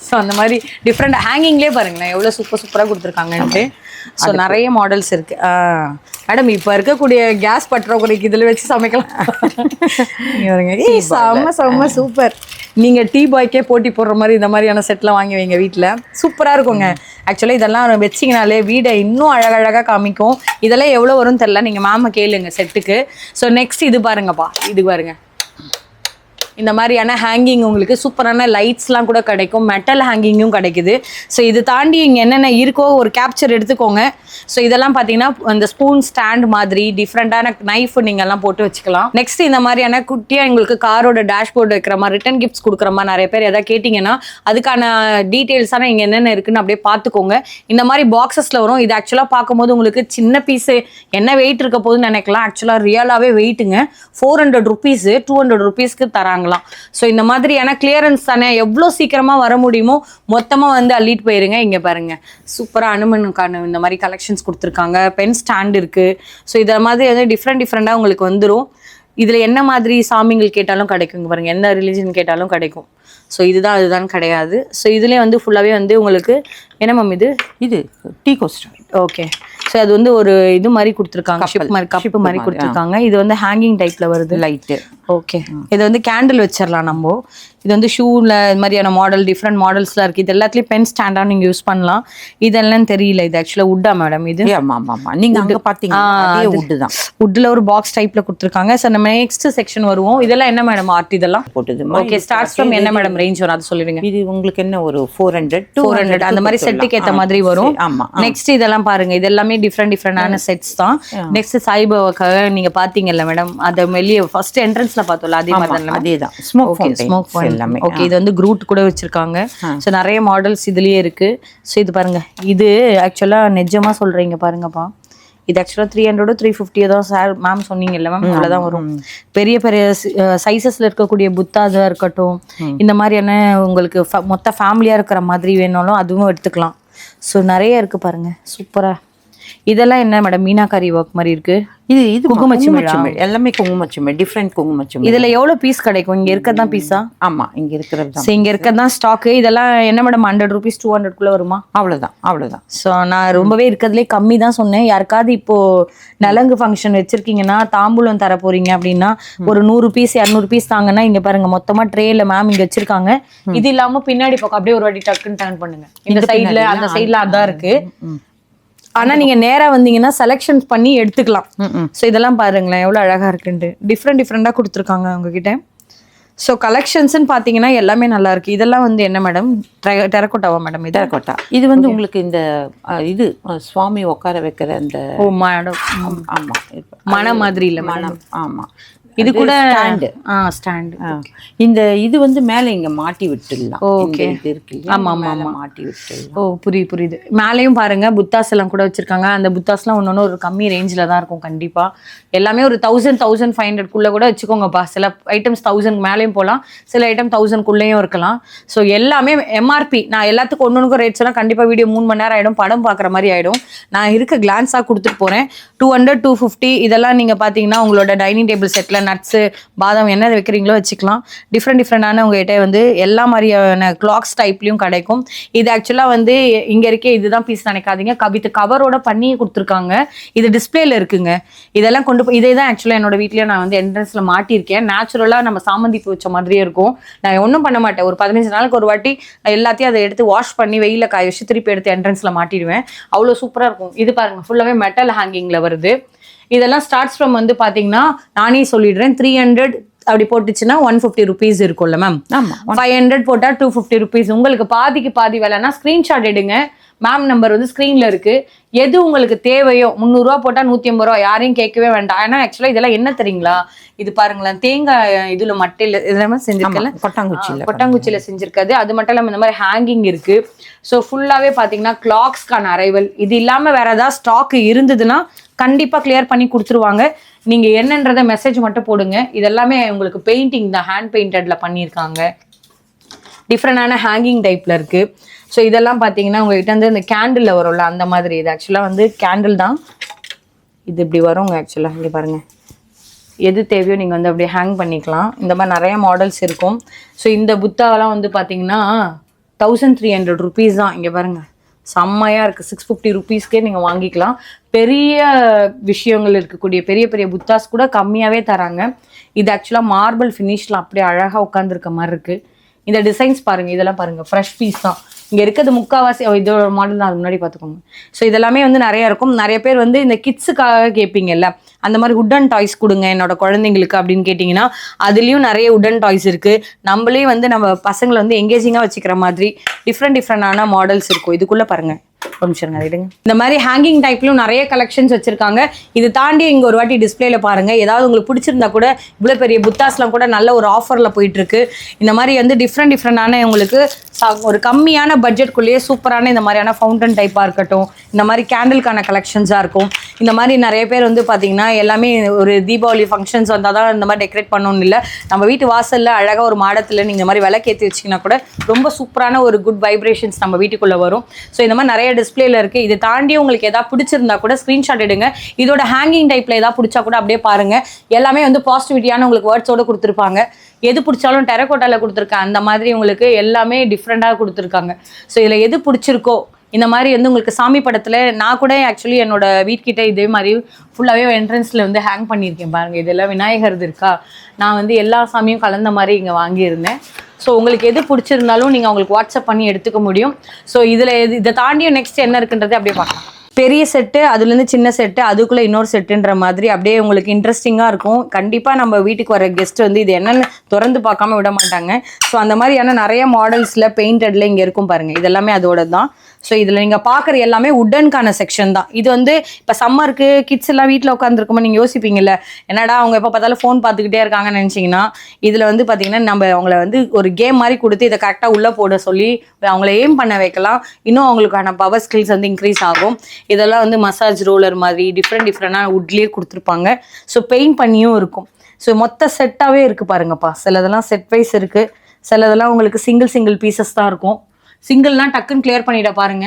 ஸோ அந்த மாதிரி டிஃப்ரெண்ட் ஹேங்கிங்லேயே பாருங்களேன் எவ்வளோ சூப்பராக கொடுத்துருக்காங்கன்ட்டு. ஸோ நிறைய மாடல்ஸ் இருக்கு. மேடம் இப்போ இருக்கக்கூடிய கேஸ் பற்றாக்குறைக்கு இதில் வச்சு சமைக்கலாம். செம்ம சூப்பர். நீங்கள் டீ பாய்க்கே போட்டி போடுற மாதிரி இந்த மாதிரியான செட்லாம் வாங்கி வைங்க வீட்டில், சூப்பராக இருக்குங்க. ஆக்சுவலாக இதெல்லாம் வச்சிங்கனாலே வீடை இன்னும் அழகழகாக காமிக்கும். இதெல்லாம் எவ்வளோ வரும்னு தெரில, நீங்கள் மேமை கேளுங்க செட்டுக்கு. ஸோ நெக்ஸ்ட் இது பாருங்கப்பா, இது பாருங்க. இந்த மாதிரியான ஹேங்கிங் உங்களுக்கு சூப்பரான லைட்ஸ்லாம் கூட கிடைக்கும், மெட்டல் ஹேங்கிங்கும் கிடைக்குது. ஸோ இது தாண்டி இங்கே என்னென்ன இருக்கோ ஒரு கேப்சர் எடுத்துக்கோங்க. ஸோ இதெல்லாம் பார்த்தீங்கன்னா இந்த ஸ்பூன் ஸ்டாண்ட் மாதிரி டிஃப்ரெண்ட்டான நைஃப் நீங்கள்லாம் போட்டு வச்சுக்கலாம். நெக்ஸ்ட் இந்த மாதிரியான குட்டியாக எங்களுக்கு காரோட டேஷ்போர்டு வைக்கிற மாதிரி ரிட்டன் கிஃப்ட்ஸ் கொடுக்குற மாதிரி நிறைய பேர் எதாவது கேட்டிங்கன்னா அதுக்கான டீட்டெயில்ஸான இங்கே என்னென்ன இருக்குன்னு அப்படியே பார்த்துக்கோங்க. இந்த மாதிரி பாக்ஸஸில் வரும். இது ஆக்சுவலாக பார்க்கும்போது உங்களுக்கு சின்ன பீஸு என்ன வெயிட் இருக்க போதுன்னு நினைக்கலாம். ஆக்சுவலாக ரியலாகவே வெயிட்டுங்க 400 ருபீஸு 200 ருபீஸ்க்கு தராங்களாம். ஸோ இந்த மாதிரியான கிளியரன்ஸ் தானே, எவ்வளோ சீக்கிரமாக வர முடியுமோ மொத்தமாக வந்து அள்ளிட்டு போயிருங்க. இங்கே பாருங்கள் சூப்பராக அனுமனுக்கான இந்த மாதிரி கலெக்ஷன்ஸ் கொடுத்துருக்காங்க. பென் ஸ்டாண்ட் இருக்குது. ஸோ இதை மாதிரி வந்து டிஃப்ரெண்ட்டாக உங்களுக்கு வந்துடும். இதில் என்ன மாதிரி சாமிங்கள் கேட்டாலும் கிடைக்கும். இங்கே பாருங்கள், எந்த ரிலீஜன் கேட்டாலும் கிடைக்கும். ஸோ அதுதான் கிடையாது. ஸோ இதுலேயே வந்து ஃபுல்லாகவே வந்து உங்களுக்கு என்ன மேம் இது டீ கோஸ்டர். ஓகே. ஸோ அது வந்து ஒரு இது மாதிரி கொடுத்துருக்காங்க, ஷிப் மாதிரி கப்பு மாதிரி கொடுத்துருக்காங்க. இது வந்து ஹேங்கிங் டைப்பில் வருது, லைட்டு. ஓகே. இது வந்து கேண்டில் வச்சிடலாம் நம்ம. இது வந்து ஷூவில் இது மாதிரியான மாடல் டிஃப்ரெண்ட் மாடல்ஸ்லாம் இருக்குது. இது எல்லாத்துலேயும் பென் ஸ்டாண்டாக நீங்கள் யூஸ் பண்ணலாம். இதெல்லாம் தெரியல, இது ஆக்சுவலாக வுட்டா மேடம்? இது நீங்கள் அங்கே பார்த்தீங்கன்னா வுட்டு தான். வுட்டில் ஒரு பாக்ஸ் டைப்பில் கொடுத்துருக்காங்க. ஸோ நம்ம நெக்ஸ்ட் செக்ஷன் வருவோம். இதெல்லாம் என்ன மேடம் ஆர்ட்? இதெல்லாம் போட்டுது. ஓகே. ஸ்டார்ட்ஸ் ஃப்ரம் என்ன மேடம் ரேஞ்ச் வரும் அது சொல்லிடுங்க. இது உங்களுக்கு என்ன ஒரு 400 அந்த மாதிரி செட்டுக்கு ஏற்ற மாதிரி வரும். நெக்ஸ்ட் இதெல்லாம் பாருங்க, இது எல்லாமே டிஃப்ரெண்டான செட்ஸ் தான். நெக்ஸ்ட் சாய்பாபாக்காக நீங்க பாத்தீங்கல்ல மேடம், அத வெளிய ஃபர்ஸ்ட் என்ட்ரன்ஸ்ல பார்த்தோம்ல அதே மாதிரி தான். அதேதான் ஸ்மோக் எல்லாமே. ஓகே. இது வந்து க்ரூட் கூட வச்சிருக்காங்க. ஸோ நிறைய மாடல்ஸ் இதுலயே இருக்கு. ஸோ இது பாருங்க, இது ஆக்சுவலா நிஜமா சொல்றீங்க பாருங்கப்பா. இது ஆக்சுவலாக 300 350 தான் சார் மேம் சொன்னீங்கல்ல மேம், அவ்வளோதான் வரும். பெரிய பெரிய சைஸஸில் இருக்கக்கூடிய புத்தாதாக இருக்கட்டும், இந்த மாதிரியான உங்களுக்கு மொத்த ஃபேமிலியாக இருக்கிற மாதிரி வேணாலும் அதுவும் எடுத்துக்கலாம். ஸோ நிறைய இருக்குது பாருங்கள், சூப்பராக. இதெல்லாம் என்ன மேடம் மீனாக்காரி ஒர்க் மாதிரி இருக்குது? இது குங்குமச்சிமிழ், எல்லாமே குங்குமச்சிமிழ், டிஃப்ரெண்ட் குங்குமச்சிமிழ். இதில் எவ்வளோ பீஸ் கிடைக்கும்? இங்கே இருக்கிறதான் பீஸா? ஆமாம், இங்கே இருக்கிறது. ஸோ இங்கே இருக்கிறதான் ஸ்டாக்கு. இதெல்லாம் என்ன மேடம் 100 ருபீஸ் 200க்குள்ளே வருமா? அவ்வளோதான். ஸோ நான் ரொம்பவே இருக்கிறதுலே கம்மி தான் சொன்னேன். யாருக்காவது இப்போது நலங்கு ஃபங்க்ஷன் வச்சுருக்கீங்கன்னா, தாம்பூலம் தர போகிறீங்க அப்படின்னா ஒரு 100 பீஸ் 200 பீஸ் தாங்கன்னா இங்கே பாருங்கள் மொத்தமாக ட்ரேயில் மேம் இங்கே வச்சுருக்காங்க. இது இல்லாமல் பின்னாடி பக்கம் அப்படியே ஒரு வாட்டி டக்குன்னு டர்ன் பண்ணுங்கள். இந்த சைடில் அந்த சைடில் அதான் இருக்குது. ஆனா நீங்க நேரா வந்தீங்கன்னா செலக்ஷன் பண்ணி எடுத்துக்கலாம். ஸோ இதெல்லாம் பாருங்களேன் எவ்வளவு அழகா இருக்குன்ட்டு. டிஃப்ரெண்டா கொடுத்துருக்காங்க உங்ககிட்ட. ஸோ கலெக்ஷன்ஸ்ன்னு பார்த்தீங்கன்னா எல்லாமே நல்லா இருக்கு. இதெல்லாம் வந்து என்ன மேடம்? டெரக்கோட்டாவா மேடம்? இது டெரக்கோட்டா. இது வந்து உங்களுக்கு இந்த இது சுவாமி உட்கார வைக்கிற அந்த மேடம். ஆமா, மன மாதிரி இல்லை மனம். ஆமா, இது கூட ஸ்டாண்ட். இந்த இது வந்து மேலே இங்க மாட்டி விட்டுடலாம். ஓகே. இது இருக்கு, ஆமா மாட்டி விட்டுடலாம். ஓ புரியுது. மேலேயும் பாருங்க புத்தாஸ் எல்லாம் கூட வச்சிருக்காங்க. அந்த புத்தாஸ்லாம் ஒன்னொன்னு ஒரு கம்மி ரேஞ்சில் தான் இருக்கும் கண்டிப்பா. எல்லாமே ஒரு 1500 கூட வச்சுக்கோங்கப்பா. சில ஐட்டம்ஸ் 1000 மேலேயும் போகலாம், சில ஐட்டம் 1000 இருக்கலாம். ஸோ எல்லாமே எம்ஆர்பி. நான் எல்லாத்துக்கும் ஒன்னொன்னுக்கும் ரேட் சொன்னா கண்டிப்பா வீடியோ 3 மணி நேரம் ஆயிடும், படம் பார்க்குற மாதிரி ஆயிடும். நான் இருக்க கிளான்ஸாக கொடுத்துட்டு போறேன். 200 250 இதெல்லாம் நீங்க பாத்தீங்கன்னா உங்களோட டைனிங் டேபிள் செட்ல நட்ஸு பாதாம் என்ன வைக்கிறீங்களோ வச்சுக்கலாம். டிஃப்ரெண்டான உங்ககிட்ட வந்து எல்லா மாதிரியான கிளாக்ஸ் டைப்லையும் கிடைக்கும். இது ஆக்சுவலாக வந்து இங்கே இருக்கே இதுதான் பீஸ் நினைக்காதீங்க, கவித்து கவரோட பண்ணி கொடுத்துருக்காங்க. இது டிஸ்பிளேல இருக்குங்க. இதெல்லாம் கொண்டு போய் இதே தான் ஆக்சுவலாக என்னோட வீட்லேயே நான் வந்து என்ட்ரன்ஸில் மாட்டியிருக்கேன். நேச்சுரலாக நம்ம சாமந்தி பூ வச்ச மாதிரியே இருக்கும். நான் ஒன்றும் பண்ண மாட்டேன், ஒரு 15 நாளுக்கு ஒரு வாட்டி எல்லாத்தையும் அதை எடுத்து வாஷ் பண்ணி வெயில காய வச்சு திருப்பி எடுத்து என்ட்ரன்ஸில் மாட்டிடுவேன். அவ்வளோ சூப்பராக இருக்கும். இது பாருங்க ஃபுல்லாகவே மெட்டல் ஹேங்கிங்கில் வருது. இதெல்லாம் ஸ்டார்ட்ஸ் ஃப்ரம் வந்து பார்த்தீங்கன்னா நானே சொல்லிடுறேன் 300 அப்படி போட்டுச்சுன்னா 150 ருபீஸ் இருக்கும்ல மேம். 500 போட்டால் 250 ருபீஸ். உங்களுக்கு பாதிக்கு பாதி விலைன்னா ஸ்க்ரீன்ஷாட் எடுங்க. மேம் நம்பர் வந்து ஸ்க்ரீனில் இருக்குது. எது உங்களுக்கு தேவையோ 300 ரூபா போட்டால் 150 ரூபா, யாரையும் கேட்கவே வேண்டாம். ஏன்னா ஆக்சுவலாக இதெல்லாம் என்ன தெரியுங்களா, இது பாருங்களேன் தேங்காய் இதில் மட்டையில் இதெல்லாம் செஞ்சிருக்கல, கொட்டாங்குச்சியில் செஞ்சிருக்காது. அது மட்டும் இல்லாமல் இந்த மாதிரி ஹேங்கிங் இருக்குது. ஸோ ஃபுல்லாகவே பார்த்தீங்கன்னா கிளாக்ஸ்க்கான அரைவல். இது இல்லாமல் வேறு ஏதாவது ஸ்டாக் இருந்ததுன்னா கண்டிப்பாக கிளியர் பண்ணி கொடுத்துருவாங்க. நீங்கள் என்னன்றதை மெசேஜ் மட்டும் போடுங்க. இதெல்லாமே உங்களுக்கு பெயிண்டிங் தான், ஹேண்ட் பெயிண்டடில் பண்ணியிருக்காங்க. டிஃப்ரெண்டான ஹேங்கிங் டைப்பில் இருக்குது. ஸோ இதெல்லாம் பார்த்தீங்கன்னா உங்கள்கிட்ட வந்து இந்த கேண்டில் வரும்ல அந்த மாதிரி. இது ஆக்சுவலாக வந்து கேண்டில் தான். இது இப்படி வருங்க ஆக்சுவலாக. இங்கே பாருங்கள், எது தேவையோ நீங்கள் வந்து அப்படியே ஹேங் பண்ணிக்கலாம். இந்த மாதிரி நிறைய மாடல்ஸ் இருக்கும். ஸோ இந்த புத்தாவெல்லாம் வந்து பார்த்தீங்கன்னா 1300 ருபீஸ் தான். இங்கே பாருங்கள் செம்மையாக இருக்குது. 650 ருபீஸ்க்கே நீங்கள் வாங்கிக்கலாம். பெரிய விஷயங்கள் இருக்கக்கூடிய பெரிய பெரிய புத்தாஸ் கூட கம்மியாகவே தராங்க. இது ஆக்சுவலாக மார்பிள் ஃபினிஷில் அப்படியே அழகாக உட்காந்துருக்க மாதிரி இருக்குது. இந்த டிசைன்ஸ் பாருங்கள், இதெல்லாம் பாருங்கள் ஃப்ரெஷ் பீஸ் தான். இங்கே இருக்கிறது முக்கால்வாசி இதோட மாடல் தான், அது முன்னாடி பார்த்துக்கோங்க. ஸோ இதெல்லாமே வந்து நிறைய இருக்கும். நிறைய பேர் வந்து இந்த கிட்ஸுக்காக கேட்பீங்கல்ல, அந்த மாதிரி உட்டன் டாய்ஸ் கொடுங்க என்னோட குழந்தைங்களுக்கு அப்படின்னு கேட்டிங்கன்னா அதுலேயும் நிறைய உட்டன் டாய்ஸ் இருக்குது. நம்மளே வந்து நம்ம பசங்களை வந்து எங்கேஜிங்காக வச்சுக்கிற மாதிரி டிஃப்ரெண்டான மாடல்ஸ் இருக்கும். இதுக்குள்ளே பாருங்கள், ஒரு நிமிஷம் எடுங்க. இந்த மாதிரி ஹேங்கிங் டைப்லயும் நிறைய கலெக்ஷன்ஸ் வச்சிருக்காங்க. இது தாண்டி இங்க ஒரு வாட்டி டிஸ்பிளேல பாருங்க, ஏதாவது உங்களுக்கு பிடிச்சிருந்தா கூட இவ்வளவு பெரிய புத்தாஸ்லாம் கூட நல்ல ஒரு ஆஃபர்ல போயிட்டு இருக்கு. இந்த மாதிரி வந்து டிஃப்ரெண்டான உங்களுக்கு ஒரு கம்மியான பட்ஜெட்குள்ளேயே சூப்பரான இந்த மாதிரியான ஃபவுண்டன் டைப்பா இருக்கட்டும், இந்த மாதிரி கேண்டிலுக்கான கலெக்ஷன்ஸா இருக்கும். இந்த மாதிரி நிறைய பேர் வந்து பாத்தீங்கன்னா எல்லாமே ஒரு தீபாவளி ஃபங்க்ஷன்ஸ் வந்தால் தான் இந்த மாதிரி டெக்கரேட் பண்ணணும்னு இல்லை, நம்ம வீட்டு வாசல்ல அழகா ஒரு மாடத்துல நீங்க இந்த மாதிரி விளக்கேற்றி வச்சிங்கன்னா கூட ரொம்ப சூப்பரான ஒரு குட் வைப்ரேஷன்ஸ் நம்ம வீட்டுக்குள்ள வரும். ஸோ இந்த மாதிரி நிறைய டிஸ்பிளேல இருக்கு. இது தாண்டி உங்களுக்கு ஏதாவது பிடிச்சிருந்தா கூட ஸ்கிரீன்ஷாட் எடுங்க. இதோட ஹேங்கிங் டைப்ல ஏதாவது பிடிச்சா கூட அப்படியே பாருங்க. எல்லாமே வந்து பாசிட்டிவிட்டியான உங்களுக்கு வேர்ட்ஸோட கொடுத்துருப்பாங்க. எது பிடிச்சாலும் டெரகோட்டால கொடுத்துருக்கேன், அந்த மாதிரி உங்களுக்கு எல்லாமே டிஃப்ரெண்டாக கொடுத்துருக்காங்க. ஸோ இதில் எது பிடிச்சிருக்கோ, இந்த மாதிரி வந்து உங்களுக்கு சாமி படத்தில் நான் கூட ஆக்சுவலி என்னோட வீட்கிட்ட இதே மாதிரி ஃபுல்லாகவே என்ட்ரன்ஸில் வந்து ஹேங் பண்ணியிருக்கேன் பாருங்கள். இதெல்லாம் விநாயகர் இருக்கா, நான் வந்து எல்லா சாமியும் கலந்த மாதிரி இங்கே வாங்கியிருந்தேன். ஸோ உங்களுக்கு எது பிடிச்சிருந்தாலும் நீங்கள் உங்களுக்கு வாட்ஸ்அப் பண்ணி எடுத்துக்க முடியும். ஸோ இதை தாண்டியும் நெக்ஸ்ட் என்ன இருக்குன்றது அப்படியே பார்க்கலாம். பெரிய செட்டு, அதுலேருந்து சின்ன செட்டு, அதுக்குள்ளே இன்னொரு செட்டுன்ற மாதிரி அப்படியே உங்களுக்கு இன்ட்ரெஸ்டிங்காக இருக்கும். கண்டிப்பாக நம்ம வீட்டுக்கு வர கெஸ்ட் வந்து இது என்னென்னு திறந்து பார்க்காம விட மாட்டாங்க. ஸோ அந்த மாதிரியான நிறைய மாடல்ஸில் பெயிண்டடில் இங்கே இருக்கும் பாருங்கள். இதெல்லாமே அதோட தான். ஸோ இதில் நீங்கள் பார்க்குற எல்லாமே உட்டனுக்கான செக்ஷன் தான். இது வந்து இப்போ சம்மருக்கு கிட்ஸ் எல்லாம் வீட்டில் உட்காந்துருக்கும்போது நீங்கள் யோசிப்பீங்கல்ல, என்னடா அவங்க எப்போ பார்த்தாலும் ஃபோன் பார்த்துக்கிட்டே இருக்காங்கன்னு நினச்சிங்கன்னா, இதில் வந்து பார்த்தீங்கன்னா நம்ம அவங்கள வந்து ஒரு கேம் மாதிரி கொடுத்து இதை கரெக்டாக உள்ளே போட சொல்லி அவங்கள எய்ம் பண்ண வைக்கலாம். இன்னும் அவங்களுக்கான பவர் ஸ்கில்ஸ் வந்து இன்க்ரீஸ் ஆகும். இதெல்லாம் வந்து மசாஜ் ரோலர் மாதிரி டிஃப்ரெண்டான வுட்லேயே கொடுத்துருப்பாங்க. ஸோ பெயிண்ட் பண்ணியும் இருக்கும். ஸோ மொத்த செட்டாகவே இருக்குது பாருங்கப்பா. சிலதெல்லாம் செட் வைஸ் இருக்குது, சிலதெல்லாம் உங்களுக்கு சிங்கிள் பீசஸ் தான் இருக்கும். சிங்கிள்லாம் டக்குன்னு கிளியர் பண்ணிட பாருங்க.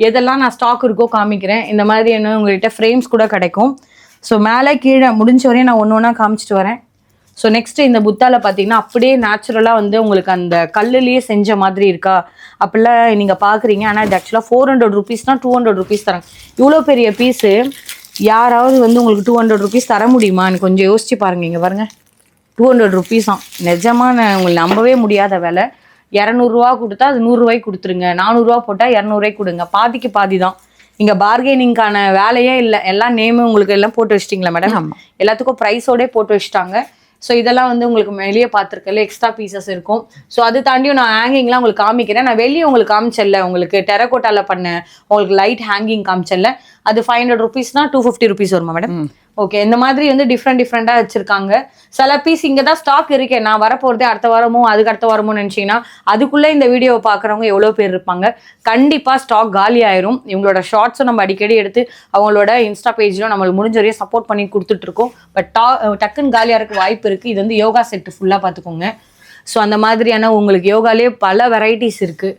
எதெல்லாம் நான் ஸ்டாக் இருக்கோ காமிக்கிறேன். இந்த மாதிரி என்ன உங்கள்கிட்ட ஃப்ரேம்ஸ் கூட கிடைக்கும். ஸோ மேலே கீழே முடிஞ்ச வரையும் நான் ஒன்று ஒன்றா காமிச்சிட்டு வரேன். ஸோ நெக்ஸ்ட்டு இந்த புத்தாவில் பார்த்தீங்கன்னா அப்படியே நேச்சுரலாக வந்து உங்களுக்கு அந்த கல்லுலேயே செஞ்ச மாதிரி இருக்கா அப்படிலாம் நீங்கள் பார்க்குறீங்க. ஆனால் இது ஆக்சுவலாக 400 ரூபீஸ்னால் 200 ரூபீஸ் தராங்க. இவ்வளோ பெரிய பீஸு யாராவது வந்து உங்களுக்கு 200 ரூபீஸ் தர முடியுமா? எனக்கு கொஞ்சம் யோசிச்சு பாருங்கள். இங்கே பாருங்கள், 200 ரூபீஸாம். நிஜமான உங்களுக்கு நம்பவே முடியாத விலை. 200 ரூபா கொடுத்தா அது 100 ரூபாய்க்கு கொடுத்துருங்க, 400 ரூபா போட்டால் 200 ரூபாய்க்கு கொடுங்க. பாதிக்கு பாதி தான். இங்கே பார்கெனிங்கான வேலையே இல்லை. எல்லாம் நேமு உங்களுக்கு எல்லாம் போட்டு வச்சிட்டிங்களா மேடம்? எல்லாத்துக்கும் ப்ரைஸோடே போட்டு வச்சுட்டாங்க. ஸோ இதெல்லாம் வந்து உங்களுக்கு வெளியே பார்த்துருக்கல எக்ஸ்ட்ரா பீசஸ் இருக்கும். ஸோ அது தாண்டியும் நான் ஹேங்கிங்லாம் உங்களுக்கு காமிக்கிறேன். நான் வெளியே உங்களுக்கு காமிச்சல, உங்களுக்கு டெரகோட்டாவில் பண்ண உங்களுக்கு லைட் ஹேங்கிங் காமிச்சல, அது 500 ரூபீஸ்னா 250 ரூபீஸ் வருமா மேடம்? ஓகே, இந்த மாதிரி வந்து டிஃப்ரெண்டாக வச்சுருக்காங்க. சில பீஸ் இங்கே தான் ஸ்டாக் இருக்கேன், நான் வரப்போகிறதே அடுத்த வாரமோ அதுக்கு அடுத்த வாரமோ நினச்சிங்கன்னா அதுக்குள்ளே இந்த வீடியோவை பார்க்குறவங்க எவ்வளோ பேர் இருப்பாங்க. கண்டிப்பாக ஸ்டாக் காலி ஆயிரும். இவங்களோட ஷார்ட்ஸும் நம்ம அடிக்கடி எடுத்து அவங்களோட இன்ஸ்டா பேஜிலும் நம்மளுக்கு முடிஞ்ச வரையும் சப்போர்ட் பண்ணி கொடுத்துட்ருக்கோம். பட் டக்குன்னு காலியாக இருக்க வாய்ப்பு இருக்குது. இது வந்து யோகா செட்டு ஃபுல்லாக பார்த்துக்கோங்க. ஸோ அந்த மாதிரியான உங்களுக்கு யோகாலேயே பல வெரைட்டிஸ் இருக்குது.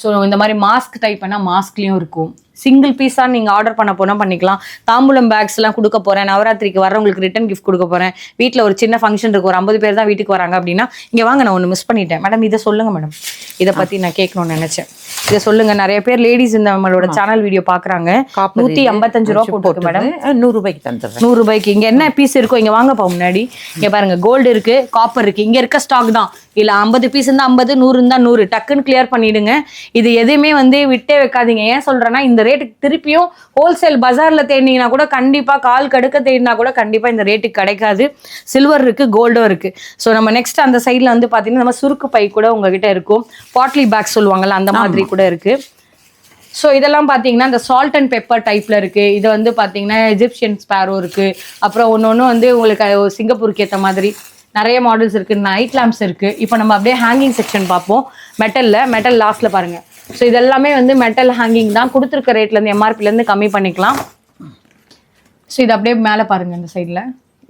ஸோ இந்த மாதிரி மாஸ்க் டைப் பண்ணால் மாஸ்க்லேயும் இருக்கும். சிங்கிள் பீஸாக நீங்கள் ஆர்டர் பண்ண போனால் பண்ணிக்கலாம். தாம்பூலம் பேக்ஸ்லாம் கொடுக்க போகிறேன், நவராத்திரிக்கு வரவங்களுக்கு ரிட்டன் கிஃப்ட் கொடுக்க போகிறேன், வீட்டில் ஒரு சின்ன ஃபங்க்ஷன் இருக்குது, ஒரு 50 பேர் தான் வீட்டுக்கு வராங்க அப்படின்னா இங்கே வாங்க, நான் ஒன்று மிஸ் பண்ணிட்டேன் மேடம், இதை சொல்லுங்கள் மேடம், இதை பற்றி நான் கேட்கணும்னு நினச்சேன். இதை சொல்லுங்கள். நிறைய பேர் லேடிஸ் இந்த நம்மளோட சேனல் வீடியோ பார்க்குறாங்க. 155 ரூபா போட்டு மேடம், 100 ரூபாய்க்கு தந்துடுறேன். 100 ரூபாய்க்கு. இங்கே என்ன பீஸ் இருக்கோ இங்கே வாங்கப்பா முன்னாடி. இங்கே பாருங்கள், கோல்டு இருக்குது, காப்பர் இருக்குது. இங்கே இருக்க ஸ்டாக் தான். இல்லை 50 பீஸ் இருந்தால் 50, 100 இருந்தால் 100. டக்குன்னு கிளியர் பண்ணிவிடுங்க. இது எதுவுமே வந்து விட்டே வைக்காதீங்க. ஏன் சொல்கிறேன்னா, இந்த ரேட்டுக்கு திருப்பியும் ஹோல்சேல் பஜாரில் தேடினீங்கன்னா கூட கண்டிப்பாக கால் கடுக்க தேடினா கூட கண்டிப்பாக இந்த ரேட்டுக்கு கிடைக்காது. சில்வர் இருக்குது, கோல்டும் இருக்குது. ஸோ நம்ம நெக்ஸ்ட் அந்த சைடில் வந்து பார்த்தீங்கன்னா நம்ம சுருக்கு பை கூட உங்ககிட்ட இருக்கும். பாட்லி பேக் சொல்லுவாங்கள்ல, அந்த மாதிரி கூட இருக்குது. ஸோ இதெல்லாம் பார்த்தீங்கன்னா இந்த சால்ட் அண்ட் பெப்பர் டைப்பில் இருக்குது. இது வந்து பார்த்தீங்கன்னா எஜிப்சியன் ஸ்பேரோ இருக்குது. அப்புறம் ஒன்று வந்து உங்களுக்கு சிங்கப்பூருக்கு ஏற்ற மாதிரி நிறைய மாடல்ஸ் இருக்குது. நைட் லேம்ப்ஸ் இருக்குது. இப்போ நம்ம அப்படியே ஹேங்கிங் செக்ஷன் பார்ப்போம். மெட்டல் லாஸ்ட்டில் பாருங்கள். ஸோ இதெல்லாமே வந்து மெட்டல் ஹேங்கிங் தான். கொடுத்துருக்க ரேட்லேருந்து எம்ஆர்பிலேருந்து கம்மி பண்ணிக்கலாம். ஸோ இது அப்படியே மேலே பாருங்கள், இந்த சைடில்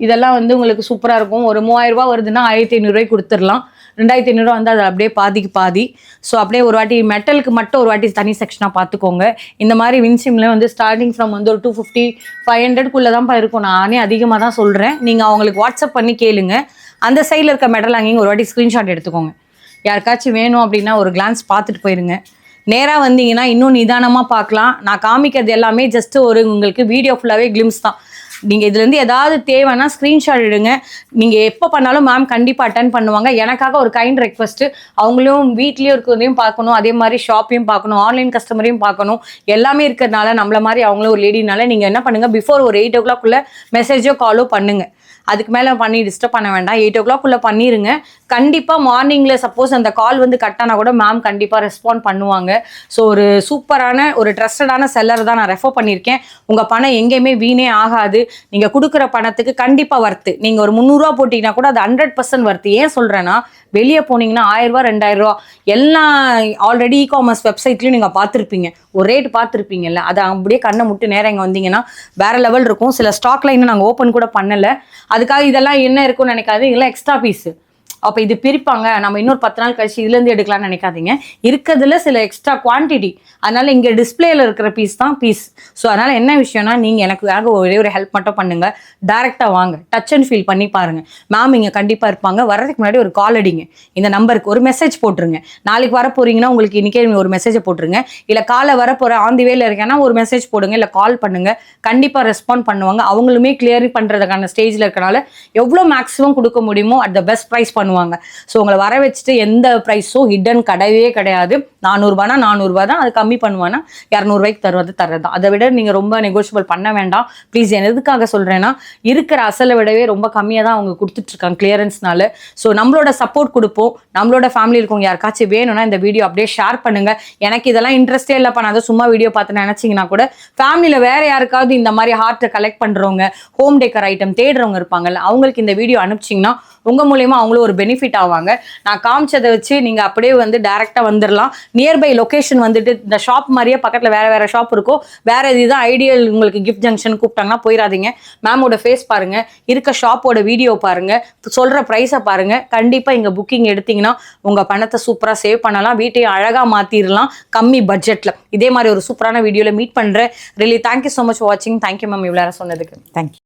இதெல்லாம் வந்து உங்களுக்கு சூப்பராக இருக்கும். ஒரு 3000 ரூபா வருதுன்னா 1500 ரூபாய்க்கு கொடுத்துடலாம். 2500 ரூபா வந்து அது அப்படியே பாதிக்கு பாதி. ஸோ அப்படியே ஒரு வாட்டி மெட்டலுக்கு மட்டும் ஒரு வாட்டி தனி செக்ஷனாக பார்த்துக்கோங்க. இந்த மாதிரி வின்சிமில் வந்து ஸ்டார்டிங் ஃப்ரம் வந்து ஒரு 250, 500 தான் இருக்கும். நானே அதிகமாக தான் சொல்கிறேன். நீங்கள் அவங்களுக்கு வாட்ஸ்அப் பண்ணி கேளுங்க. அந்த சைடில் இருக்க மெட்டல் ஹேங்கிங் ஒரு வாட்டி ஸ்க்ரீன்ஷாட் எடுத்துக்கோங்க. யாருக்காச்சும் வேணும் அப்படின்னா ஒரு கிளான்ஸ் பார்த்துட்டு போயிருங்க. நேராக வந்தீங்கன்னா இன்னும் நிதானமாக பார்க்கலாம். நான் காமிக்கிறது எல்லாமே ஜஸ்ட் ஒரு உங்களுக்கு வீடியோ ஃபுல்லாகவே கிளிம்ஸ் தான். நீங்கள் இதுலேருந்து ஏதாவது தேவைன்னா ஸ்க்ரீன்ஷாட் எடுங்க. நீங்கள் எப்போ பண்ணாலும் மேம் கண்டிப்பாக அட்டன் பண்ணுவாங்க. எனக்காக ஒரு கைண்ட் ரெக்வஸ்ட்டு, அவங்களும் வீட்லேயும் இருக்கிறதையும் பார்க்கணும், அதே மாதிரி ஷாப்பையும் பார்க்கணும், ஆன்லைன் கஸ்டமரையும் பார்க்கணும், எல்லாமே இருக்கிறதுனால நம்மள மாதிரி அவங்களும் ஒரு லேடினால நீங்கள் என்ன பண்ணுங்கள், பிஃபோர் ஒரு 8 o'clock மெசேஜோ காலோ பண்ணுங்கள். அதுக்கு மேலே பண்ணி டிஸ்டர்ப் பண்ண வேண்டாம். 8 o'clock பண்ணிடுங்க. கண்டிப்பாக மார்னிங்கில் சப்போஸ் அந்த கால் கட் ஆனால் கூட மேம் கண்டிப்பாக ரெஸ்பாண்ட் பண்ணுவாங்க. ஸோ ஒரு சூப்பரான ஒரு ட்ரஸ்டடான செல்லர் தான் நான் ரெஃபர் பண்ணியிருக்கேன். உங்கள் பணம் எங்கேயுமே வீணே ஆகாது. நீங்கள் கொடுக்குற பணத்துக்கு கண்டிப்பாக வர்த்து. நீங்கள் ஒரு 300 ரூபா போட்டிங்கன்னா கூட அது 100% வர்த்து. ஏன் சொல்கிறேன்னா, வெளியே போனீங்கன்னா 1000 ரூபா 2000 ரூபா எல்லாம் ஆல்ரெடி இ-காமர்ஸ் வெப்சைட்லையும் நீங்கள் பார்த்துருப்பீங்க, ஒரு ரேட் பார்த்துருப்பீங்கல்ல, அதை அப்படியே கண்ணை முட்டு நேரம் இங்கே வந்தீங்கன்னா வேறு லெவல் இருக்கும். சில ஸ்டாக்லாம் இன்னும் நாங்கள் ஓப்பன் கூட பண்ணலை. அதுக்காக இதெல்லாம் என்ன இருக்குன்னு நினைக்காது, இதெல்லாம் எக்ஸ்ட்ரா பீஸு. அப்போ இது பிரிப்பாங்க, நம்ம இன்னொரு 10 நாள் கழிச்சு இதுலேருந்து எடுக்கலாம்னு நினைக்காதீங்க. இருக்கிறதுல சில எக்ஸ்ட்ரா குவான்டிட்டி, அதனால் இங்கே டிஸ்பிளேல இருக்கிற பீஸ் தான் பீஸ். ஸோ அதனால் என்ன விஷயம்னா, நீங்கள் எனக்கு ஒரே ஒரு ஹெல்ப் மட்டும் பண்ணுங்கள். டேரெக்டாக வாங்க, டச் அண்ட் ஃபீல் பண்ணி பாருங்கள். மேம் இங்கே கண்டிப்பாக இருப்பாங்க. வர்றதுக்கு முன்னாடி ஒரு கால் அடிங்க, இந்த நம்பருக்கு ஒரு மெசேஜ் போட்டுருங்க. நாளைக்கு வர போகிறீங்கன்னா உங்களுக்கு இன்றைக்கே ஒரு மெசேஜை போட்டுருங்க. இல்லை காலை வர போகிற ஆந்தி வேல இருக்கேன்னா ஒரு மெசேஜ் போடுங்க, இல்லை கால் பண்ணுங்கள். கண்டிப்பாக ரெஸ்பாண்ட் பண்ணுவாங்க. அவங்களுமே கிளியர் பண்ணுறதுக்கான ஸ்டேஜில் இருக்கனால எவ்வளோ மேக்ஸிமம் கொடுக்க முடியுமோ அட் த பெஸ்ட் ப்ரைஸ் பண்ணுவாங்க. ஸோ உங்களை வர வச்சுட்டு எந்த ப்ரைஸோ ஹிடன் கிடையவே கிடையாது. 400 ரூபானா 400 ரூபா தான், அது கம்மி பண்ணுவானா 200 ரூபாய்க்கு தருவது தான். அதை விட நீங்கள் ரொம்ப நெகோஷியபிள் பண்ண வேண்டாம் ப்ளீஸ். எதுக்காக சொல்கிறேன்னா, இருக்கிற அசலை விடவே ரொம்ப கம்மியாக தான் அவங்க கொடுத்துட்ருக்காங்க கிளியரன்ஸ்னால. ஸோ நம்மளோட சப்போர்ட் கொடுப்போம். நம்மளோட ஃபேமிலி இருக்கவங்க யாருக்காச்சும் வேணும்னா இந்த வீடியோ அப்படியே ஷேர் பண்ணுங்கள். எனக்கு இதெல்லாம் இன்ட்ரெஸ்டே இல்லைப்பா, நான் அதை சும்மா வீடியோ பார்த்து நினச்சிங்கன்னா கூட ஃபேமிலியில் வேறு யாருக்காவது இந்த மாதிரி ஹார்ட்டை கலெக்ட் பண்ணுறவங்க, ஹோம் டேக்கர் ஐட்டம் தேடுறவங்க இருப்பாங்கல்ல, அவங்களுக்கு இந்த வீடியோ அனுப்பிச்சிங்கன்னா உங்கள் மூலயமா அவங்களும் ஒரு பெனிஃபிட் ஆவாங்க. நான் காமிச்சதை வச்சு நீங்கள் அப்படியே டேரெக்டாக வந்துடலாம். நியர்பை லொக்கேஷன் இந்த ஷாப் மாதிரியே பக்கத்தில் வேறு ஷாப் இருக்கும். வேறு இதுதான் ஐடியல். உங்களுக்கு கிஃப்ட் ஜங்ஷன் கூப்பிட்டாங்கன்னா போயிடாதீங்க. மேமோட ஃபேஸ் பாருங்கள், இருக்க ஷாப்போட வீடியோ பாருங்கள், சொல்கிற ப்ரைஸை பாருங்கள். கண்டிப்பாக இங்கே புக்கிங் எடுத்திங்கன்னா உங்கள் பணத்தை சூப்பராக சேவ் பண்ணலாம், வீட்டையும் அழகாக மாற்றிடலாம் கம்மி பட்ஜெட்டில். இதே மாதிரி ஒரு சூப்பரான வீடியோவில் மீட் பண்ணுறேன். Really thank you so much for வாட்சிங். தேங்க்யூ மேம் இவ்வளோ சொன்னதுக்கு. தேங்க்யூ.